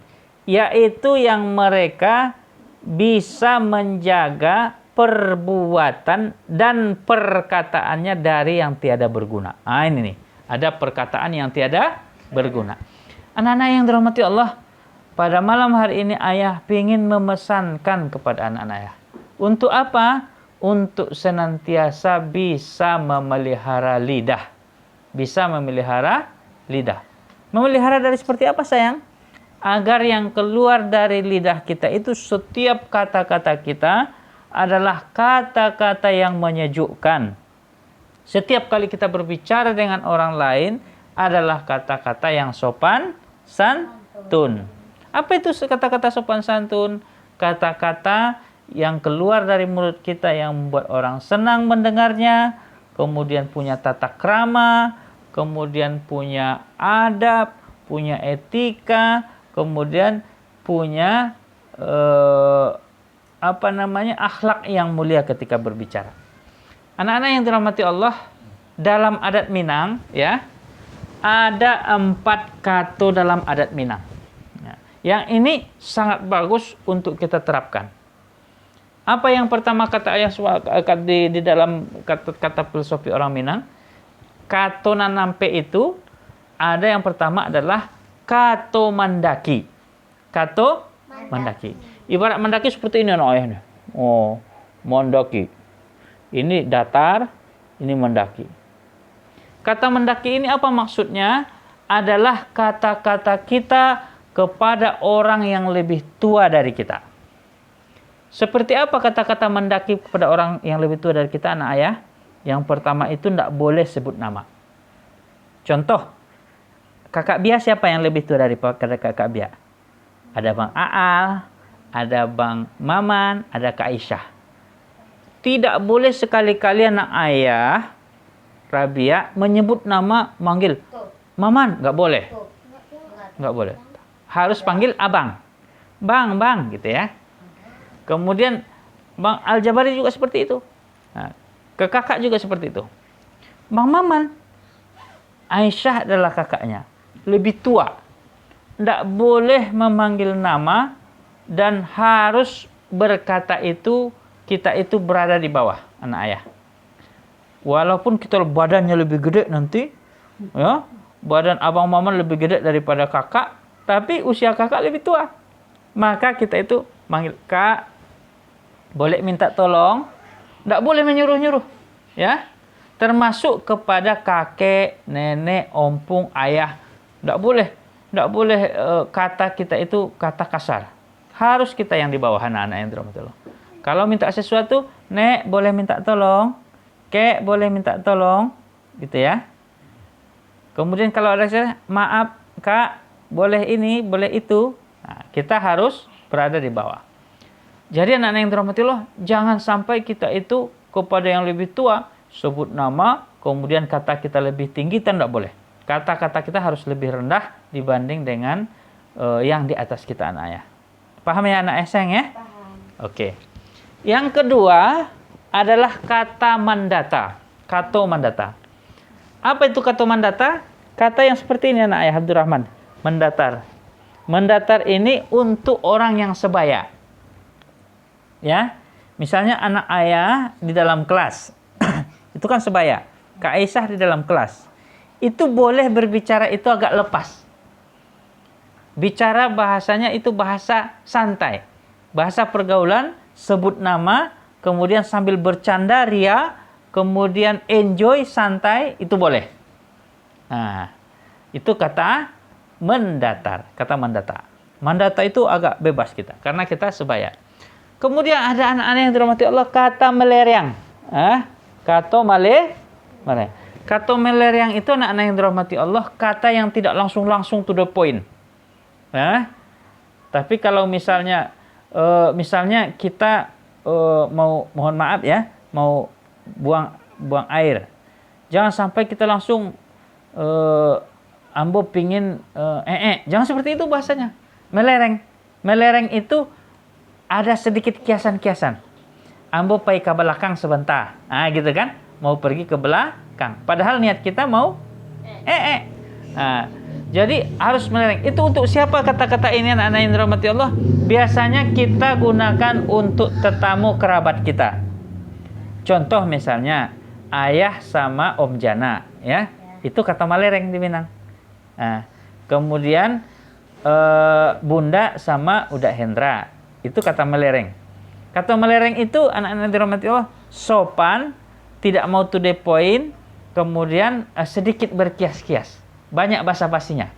yaitu yang mereka bisa menjaga perbuatan dan perkataannya dari yang tiada berguna. Ah, ini nih, ada perkataan yang tiada berguna. Anak-anak yang dirahmati Allah, pada malam hari ini ayah ingin memesankan kepada anak-anak ayah. Untuk apa? Untuk senantiasa bisa memelihara lidah. Bisa memelihara lidah. Memelihara dari seperti apa sayang? Agar yang keluar dari lidah kita itu setiap kata-kata kita adalah kata-kata yang menyejukkan. Setiap kali kita berbicara dengan orang lain adalah kata-kata yang sopan santun. Apa itu kata-kata sopan santun? Kata-kata yang keluar dari mulut kita yang membuat orang senang mendengarnya, kemudian punya tata krama, kemudian punya adab, punya etika, kemudian punya akhlak yang mulia ketika berbicara. Anak-anak yang dirahmati Allah, dalam adat Minang ya, ada 4 kato dalam adat Minang. Yang ini sangat bagus untuk kita terapkan. Apa yang pertama kata ayah di dalam kata filosofi orang Minang? Kato nanampe itu ada yang pertama adalah kato mandaki. Kato mandaki. Ibarat mendaki seperti ini anak ayah nih. Oh, mendaki. Ini datar, ini mendaki. Kata mendaki ini apa maksudnya? Adalah kata-kata kita kepada orang yang lebih tua dari kita. Seperti apa kata-kata mendaki kepada orang yang lebih tua dari kita anak ayah? Yang pertama itu tidak boleh sebut nama. Contoh, kakak Bia siapa yang lebih tua daripada kakak Bia? Ada Bang Aal, ada Bang Maman, ada Kak Aisyah. Tidak boleh sekali-kali anak ayah Rabia menyebut nama, manggil Maman, nggak boleh. Nggak boleh. Harus panggil abang. Bang, gitu ya. Kemudian Bang Al-Jabari juga seperti itu. Nah, ke kakak juga seperti itu. Bang Maman, Aisyah adalah kakaknya. Lebih tua. Tidak boleh memanggil nama dan harus berkata itu, kita itu berada di bawah anak ayah. Walaupun kita badannya lebih gede nanti, ya, badan abang Maman lebih gede daripada kakak, tapi usia kakak lebih tua. Maka kita itu manggil, Kak, boleh minta tolong? Tidak boleh menyuruh-nyuruh. Ya, termasuk kepada kakek, nenek, ompong, ayah. Tidak boleh. Tidak boleh kata kita itu kata kasar. Harus kita yang di bawah anak-anak yang dirahmati Allah. Kalau minta sesuatu, Nek, boleh minta tolong? Kek, boleh minta tolong? Gitu ya. Kemudian kalau ada saya, maaf, Kak, boleh ini, boleh itu. Nah, kita harus berada di bawah. Jadi anak-anak yang dirahmati Allah, jangan sampai kita itu kepada yang lebih tua, sebut nama, kemudian kata kita lebih tinggi, tidak boleh. Kata-kata kita harus lebih rendah dibanding dengan yang di atas kita anak ayah. Paham ya anak ayah ya? Paham. Oke. Yang kedua adalah kata mandata. Kato mandata. Apa itu kata mandata? Kata yang seperti ini anak ayah Abdurrahman. Mendatar. Mendatar ini untuk orang yang sebaya. Ya. Misalnya anak ayah di dalam kelas. Itu kan sebaya. Kak Aisyah di dalam kelas. Itu boleh berbicara itu agak lepas. Bicara bahasanya itu bahasa santai. Bahasa pergaulan, sebut nama, kemudian sambil bercanda, ria, kemudian enjoy, santai, itu boleh. Nah, itu kata mendatar. Kata mandata. Mandata itu agak bebas kita, karena kita sebaya. Kemudian ada anak-anak yang dirahmati Allah, kata meleriang. Kata meleriang. Kata meleriang itu anak-anak yang dirahmati Allah, kata yang tidak langsung to the point. Tapi kalau misalnya kita mau, mohon maaf ya, mau buang air, jangan sampai kita langsung ambo pingin jangan seperti itu bahasanya. Melereng itu ada sedikit kiasan-kiasan. Ambo pai ke belakang sebentar, gitu kan, mau pergi ke belakang, padahal niat kita mau jadi harus melereng. Itu untuk siapa kata-kata ini anak-anak yang dirahmati Allah? Biasanya kita gunakan untuk tetamu kerabat kita. Contoh misalnya ayah sama Om Jana, ya. Itu kata melereng di Minang. Kemudian bunda sama udak hendra. Itu kata melereng. Kata melereng itu anak-anak dirahmati Allah, sopan, tidak mau to the point, kemudian sedikit berkias-kias. Banyak basa-basinya.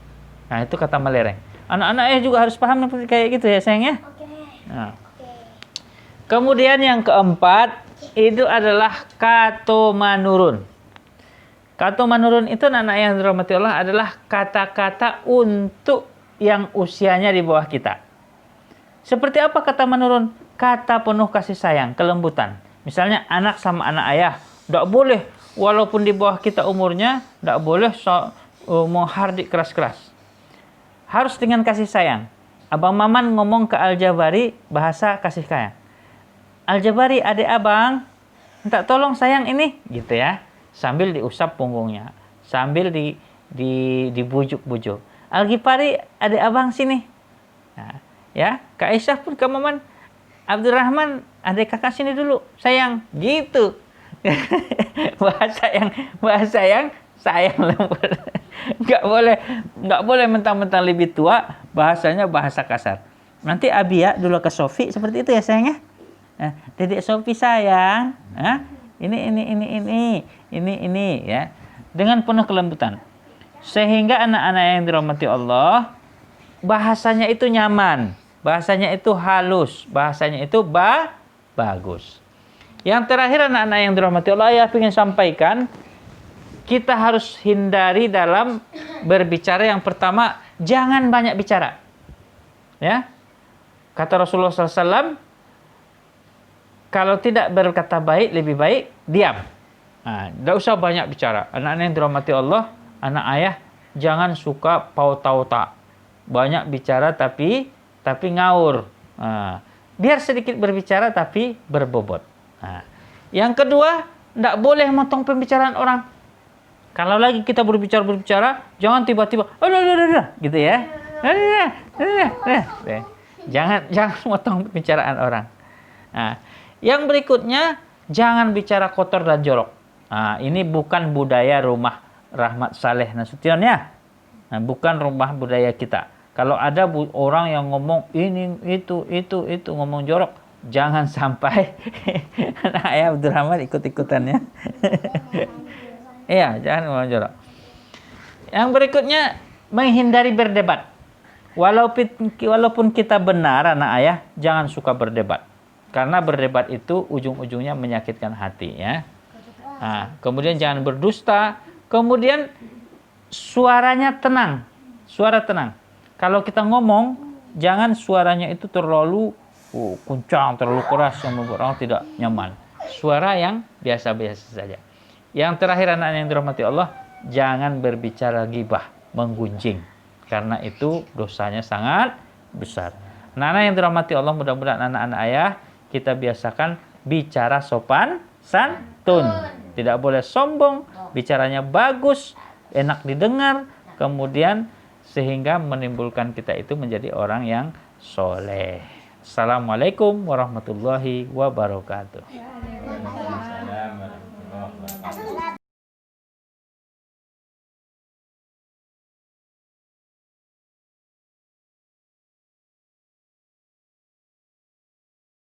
Nah, itu kata melereng. Anak-anak juga harus paham kayak gitu ya, sayang ya. Nah. Kemudian yang keempat itu adalah kato manurun. Kato manurun itu anak yang dirahmati Allah adalah kata-kata untuk yang usianya di bawah kita. Seperti apa kata menurun? Kata penuh kasih sayang, kelembutan. Misalnya anak sama anak ayah, tidak boleh walaupun di bawah kita umurnya, tidak boleh menghardik keras-keras. Harus dengan kasih sayang. Abang Maman ngomong ke Al-Jabari bahasa kasih sayang. Al-Jabari, adik abang, minta tolong sayang ini, gitu ya. Sambil diusap punggungnya, sambil dibujuk-bujuk. Al-Ghifari, adik abang sini. Nah, ya, Kak Aisyah pun ke Maman, Abdurrahman, adik kakak sini dulu, sayang, gitu. bahasa yang sayang lembut. Nggak boleh mentang-mentang lebih tua, bahasanya bahasa kasar. Nanti Abia dulu ke Sofi seperti itu ya sayangnya. Nah, Dedek Sofi sayang, ini ya, dengan penuh kelembutan. Sehingga anak-anak yang dirahmati Allah, bahasanya itu nyaman, bahasanya itu halus, bahasanya itu bagus. Yang terakhir anak-anak yang dirahmati Allah, saya ingin sampaikan, kita harus hindari dalam berbicara. Yang pertama, jangan banyak bicara. Ya, kata Rasulullah SAW, kalau tidak berkata baik, lebih baik diam. Nah, tidak usah banyak bicara. Anak-anak yang dirahmati Allah, anak ayah, jangan suka pauta-uta. Banyak bicara tapi ngawur. Nah, biar sedikit berbicara tapi berbobot. Nah, yang kedua, tidak boleh motong pembicaraan orang. Kalau lagi kita berbicara, jangan tiba-tiba, gitu ya. Jangan motong pembicaraan orang. Nah, yang berikutnya, jangan bicara kotor dan jorok. Nah, ini bukan budaya rumah Rahmat Saleh Nasution ya. Nah, bukan rumah budaya kita. Kalau ada orang yang ngomong ini, itu, ngomong jorok, jangan sampai anak ayah Abdurrahman ikut-ikutan ya. Iya, jangan ngomong jorok. Yang berikutnya, menghindari berdebat. Walaupun kita benar anak ayah, jangan suka berdebat. Karena berdebat itu ujung-ujungnya menyakitkan hati ya. Nah, kemudian jangan berdusta. Kemudian suaranya tenang. Suara tenang. Kalau kita ngomong, jangan suaranya itu terlalu kencang, terlalu keras yang membuat orang tidak nyaman. Suara yang biasa-biasa saja. Yang terakhir anak yang dirahmati Allah, jangan berbicara ghibah, menggunjing. Karena itu dosanya sangat besar. Anak-anak yang dirahmati Allah, mudah-mudahan anak-anak ayah, kita biasakan bicara sopan santun. Tidak boleh sombong, bicaranya bagus, enak didengar, kemudian sehingga menimbulkan kita itu menjadi orang yang soleh. Assalamualaikum warahmatullahi wabarakatuh.